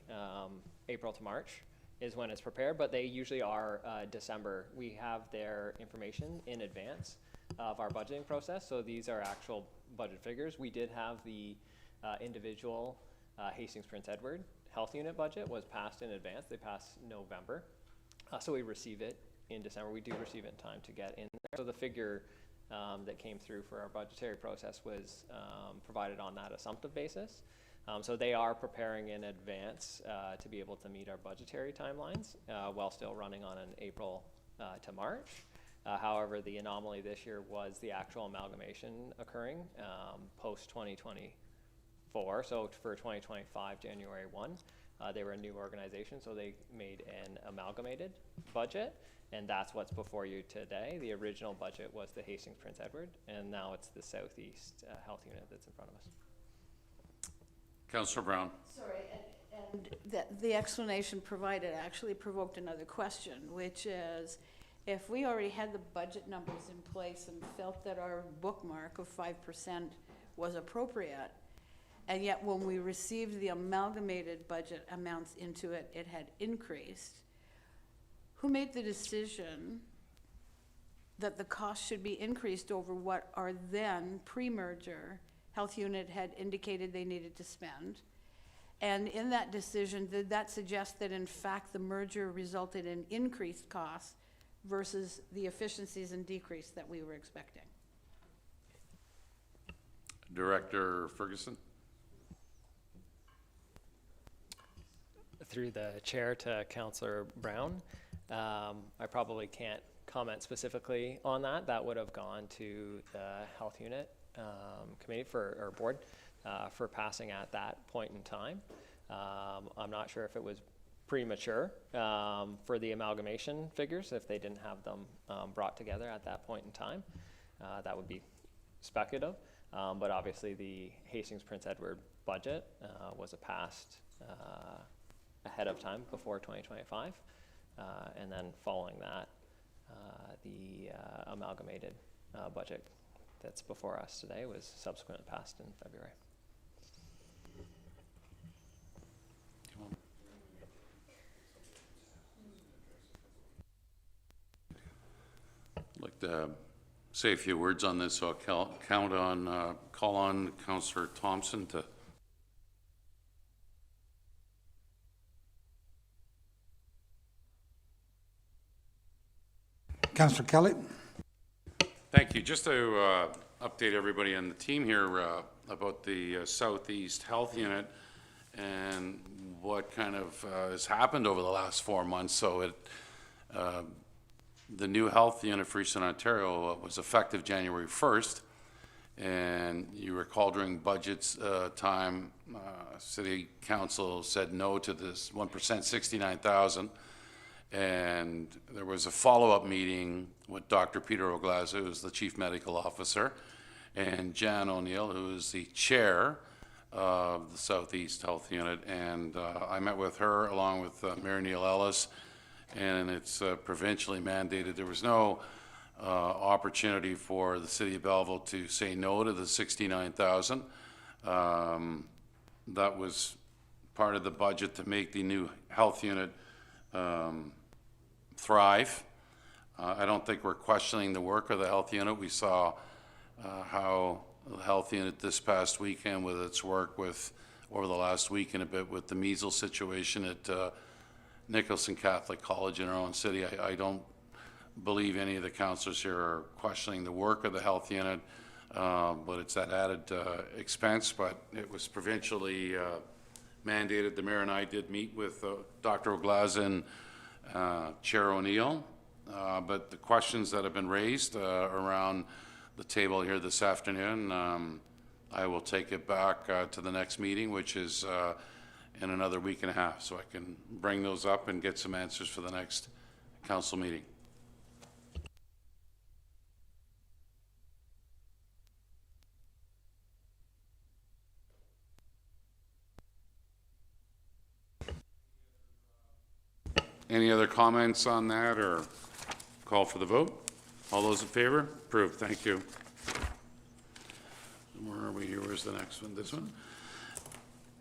April to March is when it's prepared, but they usually are December. We have their information in advance of our budgeting process, so these are actual budget figures. We did have the individual Hastings Prince Edward Health Unit budget was passed in advance. They passed November, so we receive it in December. We do receive it in time to get in there. So the figure that came through for our budgetary process was provided on that assumptive basis. So they are preparing in advance to be able to meet our budgetary timelines while still running on an April to March. However, the anomaly this year was the actual amalgamation occurring post 2024. So for 2025, January 1, they were a new organization, so they made an amalgamated budget, and that's what's before you today. The original budget was the Hastings Prince Edward, and now it's the Southeast Health Unit that's in front of us. Councillor Brown. Sorry, and the explanation provided actually provoked another question, which is, if we already had the budget numbers in place and felt that our bookmark of 5% was appropriate, and yet when we received the amalgamated budget amounts into it, it had increased, who made the decision that the cost should be increased over what our then pre-merger health unit had indicated they needed to spend? And in that decision, did that suggest that in fact the merger resulted in increased costs versus the efficiencies and decrease that we were expecting? Director Ferguson. Through the chair to Councillor Brown, I probably can't comment specifically on that. That would have gone to the health unit committee or board for passing at that point in time. I'm not sure if it was premature for the amalgamation figures, if they didn't have them brought together at that point in time. That would be speculative, but obviously the Hastings Prince Edward budget was passed ahead of time before 2025, and then following that the amalgamated budget that's before us today was subsequently passed in February. I'd like to say a few words on this, so I'll call on Councillor Thompson to. Councillor Kelly. Thank you. Just to update everybody on the team here about the Southeast Health Unit and what kind of has happened over the last 4 months. So the new health unit for Eastern Ontario was effective January 1st. And you recall during budgets time, City Council said no to this 1%, 69,000. And there was a follow-up meeting with Dr. Peter Oglaza, who is the Chief Medical Officer, and Jan O'Neill, who is the Chair of the Southeast Health Unit. And I met with her along with Mayor Neil Ellis, and it's provincially mandated. There was no opportunity for the City of Belleville to say no to the 69,000. That was part of the budget to make the new health unit thrive. I don't think we're questioning the work of the health unit. We saw how the health unit this past weekend with its work with, over the last week and a bit, with the measles situation at Nicholson Catholic College in our own city. I don't believe any of the councillors here are questioning the work of the health unit, but it's that added expense, but it was provincially mandated. The mayor and I did meet with Dr. Oglaza and Chair O'Neill, but the questions that have been raised around the table here this afternoon, I will take it back to the next meeting, which is in another week and a half, so I can bring those up and get some answers for the next council meeting. Any other comments on that, or call for the vote? All those in favor? Approved. Thank you. Where are we here? Where's the next one? This one?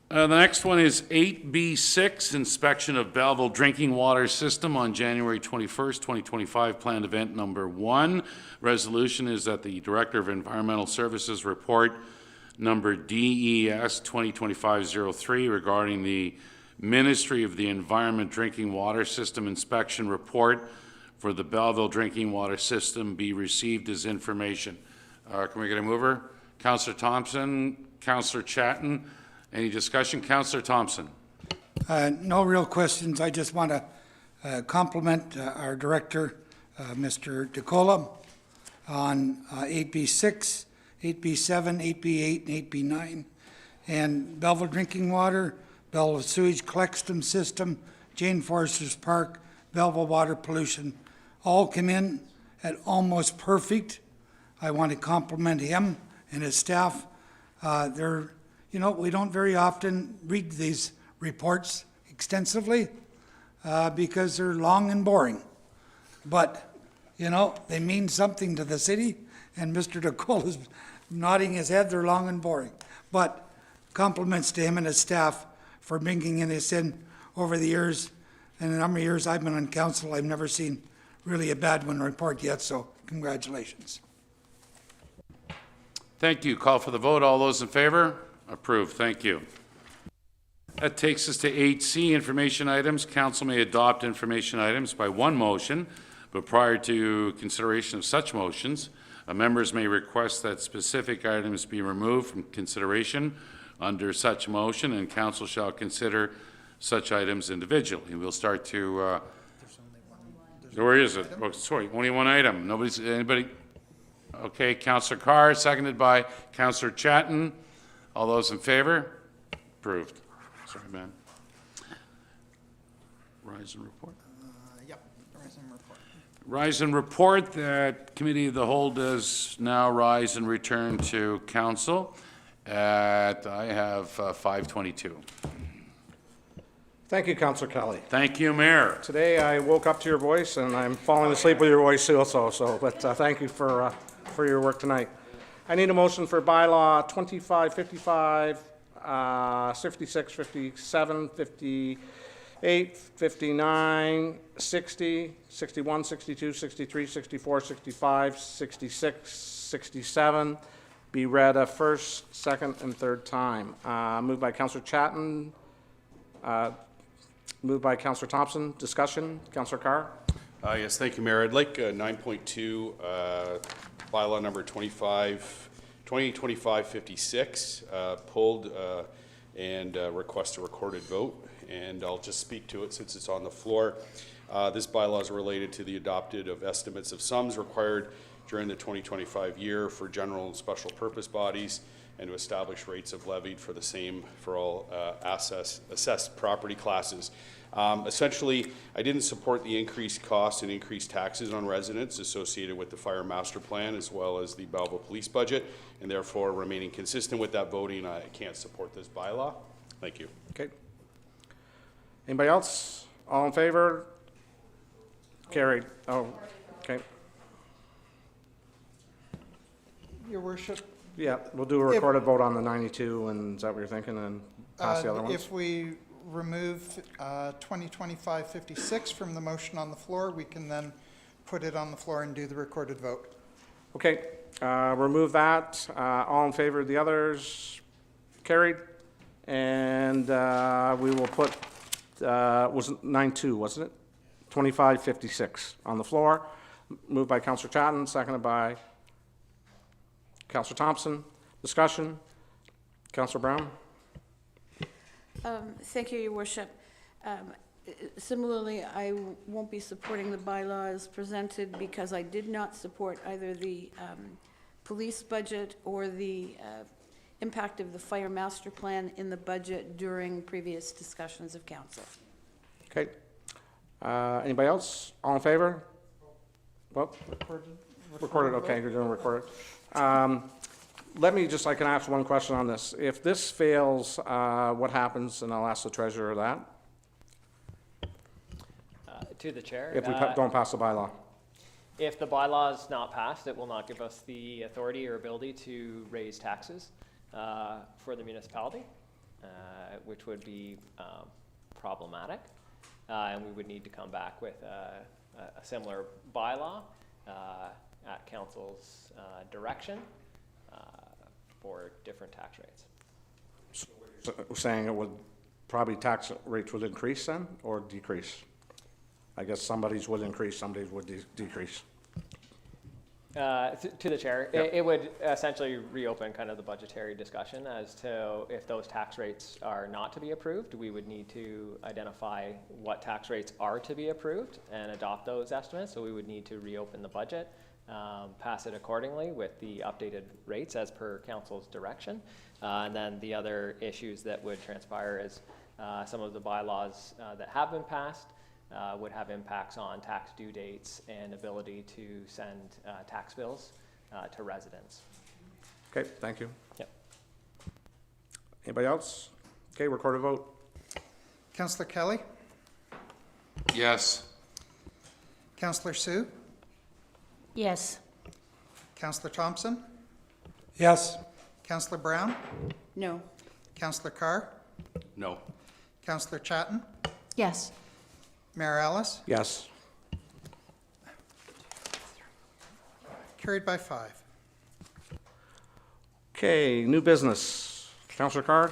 The next one is 8B6, inspection of Belleville drinking water system on January 21st, 2025, planned event number 1. Resolution is that the Director of Environmental Services report number DES 2025-03 regarding the Ministry of the Environment Drinking Water System Inspection Report for the Belleville Drinking Water System be received as information. Can we get a mover? Councillor Thompson, Councillor Chatton. Any discussion? Councillor Thompson. No real questions. I just want to compliment our director, Mr. DeCola, on 8B6, 8B7, 8B8, and 8B9. And Belleville Drinking Water, Belleville Sewage Collection System, Jane Forster's Park, Belleville Water Pollution, all come in at almost perfect. I want to compliment him and his staff. You know, we don't very often read these reports extensively because they're long and boring. But, you know, they mean something to the city, and Mr. DeCole is nodding his head, they're long and boring. But compliments to him and his staff for bringing this in over the years. And the number of years I've been on council, I've never seen really a bad one report yet, so congratulations. Thank you. Call for the vote. All those in favor? Approved. Thank you. That takes us to 8C, information items. Council may adopt information items by one motion, but prior to consideration of such motions, members may request that specific items be removed from consideration under such motion, and council shall consider such items individually. We'll start to, where is it? Oh, sorry, only one item. Anybody? Okay, Councillor Carr, seconded by Councillor Chatton. All those in favor? Approved. Sorry, man. Rise and report. Yep, rise and report. Rise and report that Committee of the Whole does now rise and return to council at, I have 5:22. Thank you, Councillor Kelly. Thank you, Mayor. Today I woke up to your voice and I'm falling asleep with your voice also, but thank you for your work tonight. I need a motion for bylaw 25, 55, 56, 57, 58, 59, 60, 61, 62, 63, 64, 65, 66, 67 be read a first, second, and third time. Moved by Councillor Chatton, moved by Councillor Thompson. Discussion, Councillor Carr. Yes, thank you, Mayor. I'd like 9.2, bylaw number 2025-56 pulled and request a recorded vote. And I'll just speak to it since it's on the floor. This bylaw is related to the adopted of estimates of sums required during the 2025 year for general and special purpose bodies, and to establish rates of levied for the same for all assessed property classes. Essentially, I didn't support the increased costs and increased taxes on residents associated with the fire master plan as well as the Belleville police budget, and therefore remaining consistent with that voting, I can't support this bylaw. Thank you. Okay. Anybody else? All in favor? Carried. Oh, okay. Your worship, Yeah, we'll do a recorded vote on the 92, and is that what you're thinking, and pass the other ones? if we remove 2025-56 from the motion on the floor, we can then put it on the floor and do the recorded vote. Okay, remove that. All in favor of the others? Carried. And we will put, was it 9-2, wasn't it? 25-56 on the floor. Moved by Councillor Chatton, seconded by Councillor Thompson. Discussion? Councillor Brown? Thank you, Your Worship. Similarly, I won't be supporting the bylaws presented because I did not support either the police budget or the impact of the fire master plan in the budget during previous discussions of council. Okay. Anybody else? All in favor? Well, recorded, okay, you're doing recorded. Let me just, I can ask one question on this. If this fails, what happens? And I'll ask the treasurer that. To the chair. If we don't pass the bylaw. If the bylaw is not passed, it will not give us the authority or ability to raise taxes for the municipality, which would be problematic. And we would need to come back with a similar bylaw at council's direction for different tax rates. So we're saying it would, probably tax rates would increase then, or decrease? I guess somebody's would increase, somebody's would decrease. To the chair, Yep. it would essentially reopen kind of the budgetary discussion as to if those tax rates are not to be approved, we would need to identify what tax rates are to be approved and adopt those estimates. So we would need to reopen the budget, pass it accordingly with the updated rates as per council's direction. And then the other issues that would transpire is some of the bylaws that have been passed would have impacts on tax due dates and ability to send tax bills to residents. Okay, thank you. Yep. Anybody else? Okay, record a vote. Councillor Kelly? Yes. Councillor Sue? Yes. Councillor Thompson? Yes. Councillor Brown? No. Councillor Carr? No. Councillor Chatton? Yes. Mayor Ellis? Yes. Carried by 5. Okay, new business. Councillor Carr?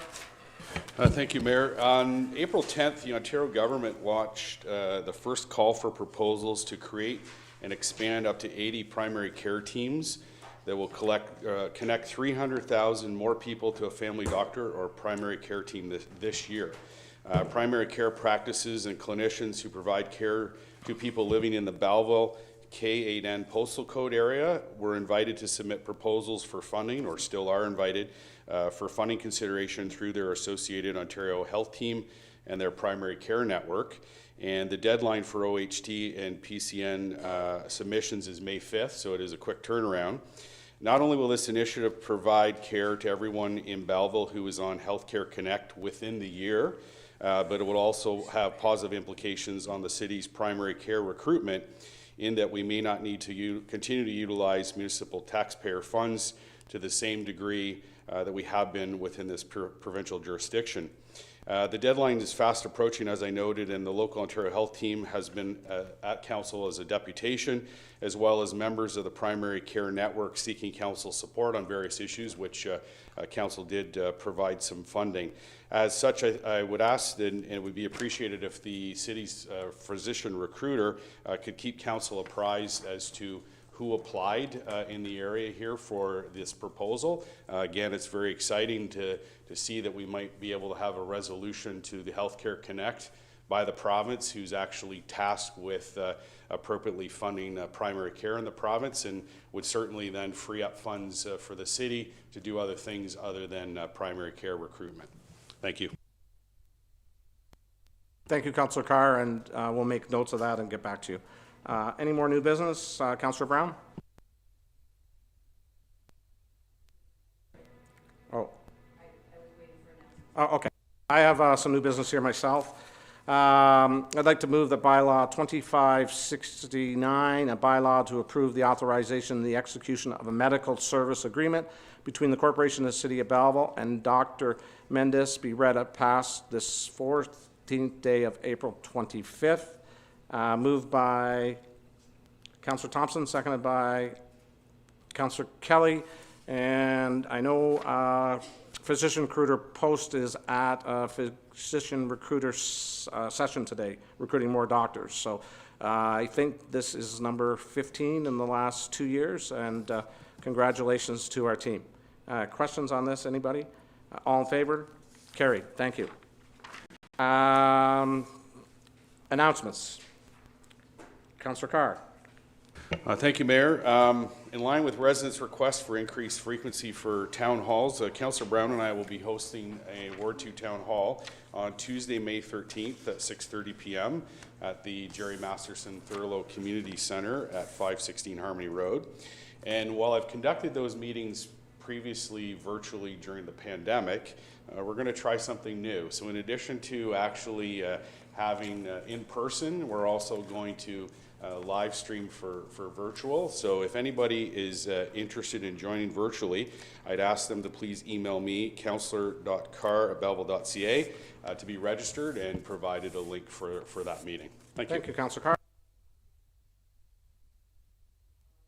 Thank you, Mayor. On April 10th, the Ontario government launched the first call for proposals to create and expand up to 80 primary care teams that will connect 300,000 more people to a family doctor or primary care team this year. Primary care practices and clinicians who provide care to people living in the Belleville K8N postal code area were invited to submit proposals for funding, or still are invited, for funding consideration through their associated Ontario Health Team and their primary care network. And the deadline for OHT and PCN submissions is May 5th, so it is a quick turnaround. Not only will this initiative provide care to everyone in Belleville who is on Healthcare Connect within the year, but it will also have positive implications on the city's primary care recruitment, in that we may not need to continue to utilize municipal taxpayer funds to the same degree that we have been within this provincial jurisdiction. The deadline is fast approaching, as I noted, and the local Ontario Health team has been at council as a deputation, as well as members of the primary care network seeking council support on various issues, which council did provide some funding. As such, I would ask, and it would be appreciated if the city's physician recruiter could keep council apprised as to who applied in the area here for this proposal. Again, it's very exciting to see that we might be able to have a resolution to the Healthcare Connect by the province, who's actually tasked with appropriately funding primary care in the province, and would certainly then free up funds for the city to do other things other than primary care recruitment. Thank you. Thank you, Councillor Carr, and we'll make notes of that and get back to you. Any more new business? Councillor Brown? Oh, okay. I have some new business here myself. I'd like to move the bylaw 2569, a bylaw to approve the authorization and the execution of a medical service agreement between the Corporation of the City of Belleville and Dr. Mendes be read up past this 14th day of April 25th. Moved by Councillor Thompson, seconded by Councillor Kelly. And I know physician recruiter post is at a physician recruiter session today, recruiting more doctors. So I think this is number 15 in the last 2 years, and congratulations to our team. Questions on this, anybody? All in favor? Carried. Thank you. Announcements. Councillor Carr. Thank you, Mayor. In line with residents' requests for increased frequency for town halls, Councillor Brown and I will be hosting a Ward 2 town hall on Tuesday, May 13th at 6:30 p.m. at the Jerry Masterson Thurlow Community Centre at 516 Harmony Road. And while I've conducted those meetings previously virtually during the pandemic, we're going to try something new. So in addition to actually having in person, we're also going to live stream for virtual. So if anybody is interested in joining virtually, I'd ask them to please email me, councillor.carr@belleville.ca, to be registered and provided a link for that meeting. Thank you. Thank you, Councillor Carr.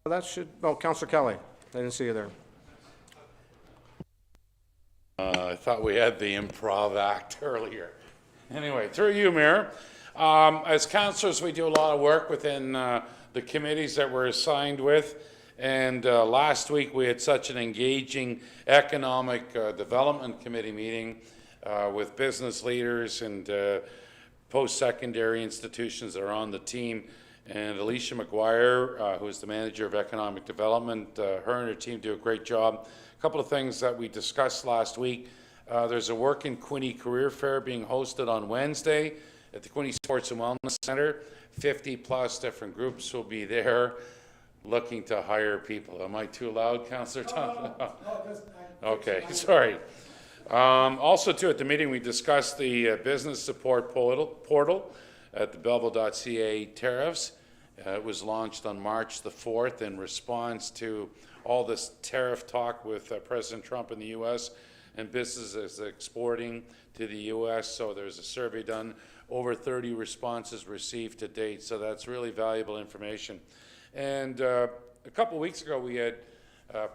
That should, oh, Councillor Kelly. I didn't see you there. I thought we had the Improv Act earlier. Anyway, through you, Mayor. As councillors, we do a lot of work within the committees that we're assigned with. And last week we had such an engaging economic development committee meeting with business leaders and post-secondary institutions that are on the team. And Alicia McGuire, who's the manager of economic development, her and her team do a great job. A couple of things that we discussed last week. There's a Work in Quinte career fair being hosted on Wednesday at the Quinte Sports and Wellness Center. 50 plus different groups will be there looking to hire people. Am I too loud, Councillor Thompson? Okay, sorry. Also too, at the meeting we discussed the business support portal at the Belleville.ca tariffs. It was launched on March the 4th in response to all this tariff talk with President Trump in the U.S. and businesses exporting to the U.S. So there's a survey done, over 30 responses received to date. So that's really valuable information. And a couple weeks ago, we had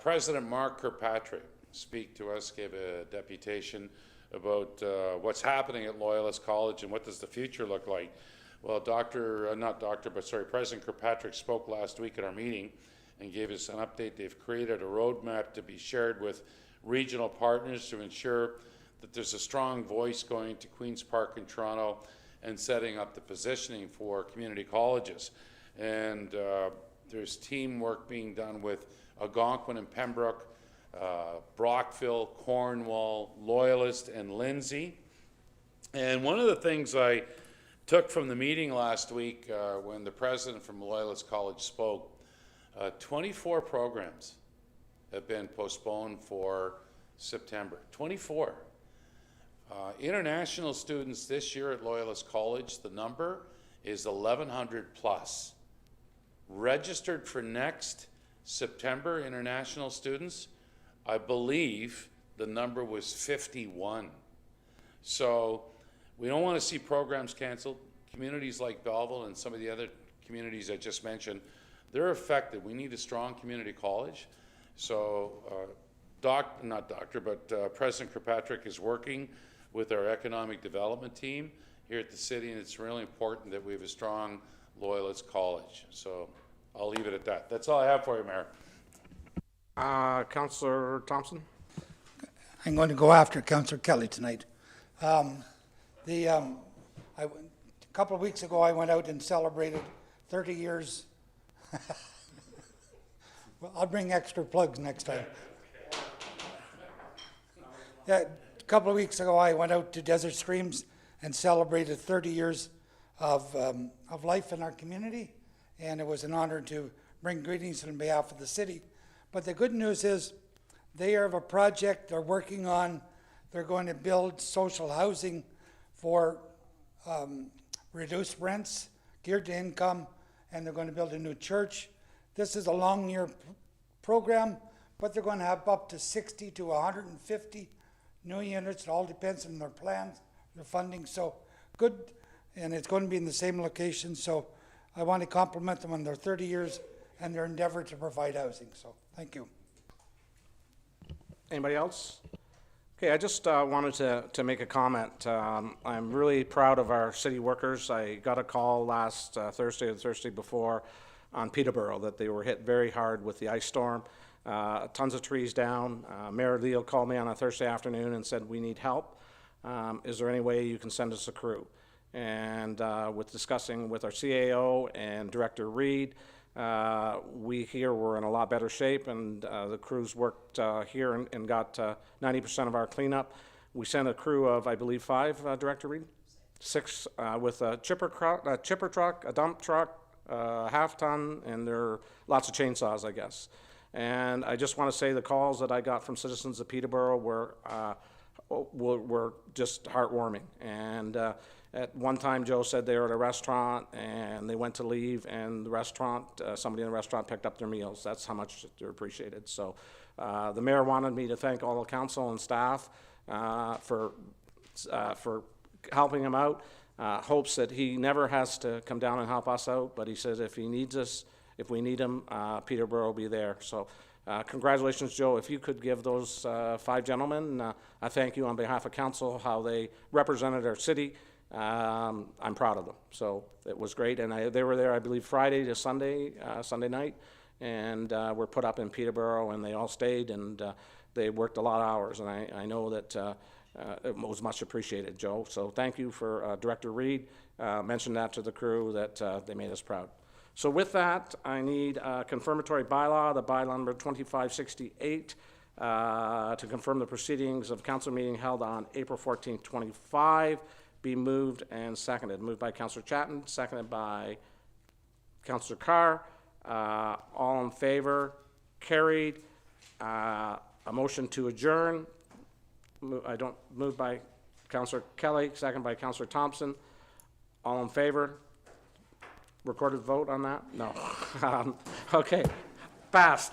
President Mark Kirkpatrick speak to us, gave a deputation about what's happening at Loyalist College and what does the future look like. Well, President Kirkpatrick spoke last week at our meeting and gave us an update. They've created a roadmap to be shared with regional partners to ensure that there's a strong voice going to Queen's Park in Toronto and setting up the positioning for community colleges. And there's teamwork being done with Algonquin and Pembroke, Brockville, Cornwall, Loyalist, and Lindsay. And one of the things I took from the meeting last week when the president from Loyalist College spoke, 24 programs have been postponed for September. 24. International students this year at Loyalist College, the number is 1,100 plus. Registered for next September international students, I believe the number was 51. So we don't want to see programs canceled. Communities like Belleville and some of the other communities I just mentioned, they're affected. We need a strong community college. So President Kirkpatrick is working with our economic development team here at the city, and it's really important that we have a strong Loyalist college. So I'll leave it at that. That's all I have for you, Mayor. Councillor Thompson? I'm going to go after Councillor Kelly tonight. A couple of weeks ago, I went out and celebrated 30 years. Well, I'll bring extra plugs next time. Yeah, a couple of weeks ago, I went out to Desert Streams and celebrated 30 years of life in our community, and it was an honor to bring greetings on behalf of the city. But the good news is they have a project they're working on. They're going to build social housing for reduced rents, geared to income, and they're going to build a new church. This is a long-year program, but they're going to have up to 60 to 150 new units. It all depends on their plans, their funding. So good, and it's going to be in the same location. So I want to compliment them on their 30 years and their endeavor to provide housing. So thank you. Anybody else? Okay, I just wanted to make a comment. I'm really proud of our city workers. I got a call last Thursday or the Thursday before on Peterborough that they were hit very hard with the ice storm. Tons of trees down. Mayor Leo called me on a Thursday afternoon and said, we need help. Is there any way you can send us a crew? And with discussing with our CAO and Director Reed, we here were in a lot better shape, and the crews worked here and got 90% of our cleanup. We sent a crew of, I believe, 5, Director Reed? 6 with a chipper truck, a dump truck, half-ton, and there are lots of chainsaws, I guess. And I just want to say the calls that I got from citizens of Peterborough were just heartwarming. And at one time, Joe said they were at a restaurant and they went to leave, and the restaurant, somebody in the restaurant picked up their meals. That's how much they're appreciated. So the mayor wanted me to thank all the council and staff for helping him out. Hopes that he never has to come down and help us out, but he says if he needs us, if we need him, Peterborough will be there. So congratulations, Joe. If you could give those 5 gentlemen, I thank you on behalf of council, how they represented our city. I'm proud of them. So it was great. And they were there, I believe, Friday to Sunday, Sunday night, and were put up in Peterborough, and they all stayed, and they worked a lot of hours. And I know that it was much appreciated, Joe. So thank you for Director Reed. Mentioned that to the crew that they made us proud. So with that, I need a confirmatory bylaw, the bylaw number 2568, to confirm the proceedings of council meeting held on April 14, 25, be moved and seconded. Moved by Councillor Chatton, seconded by Councillor Carr. All in favor? Carried. A motion to adjourn. Moved by Councillor Kelly, seconded by Councillor Thompson. All in favor? Recorded vote on that? No. Okay. Passed.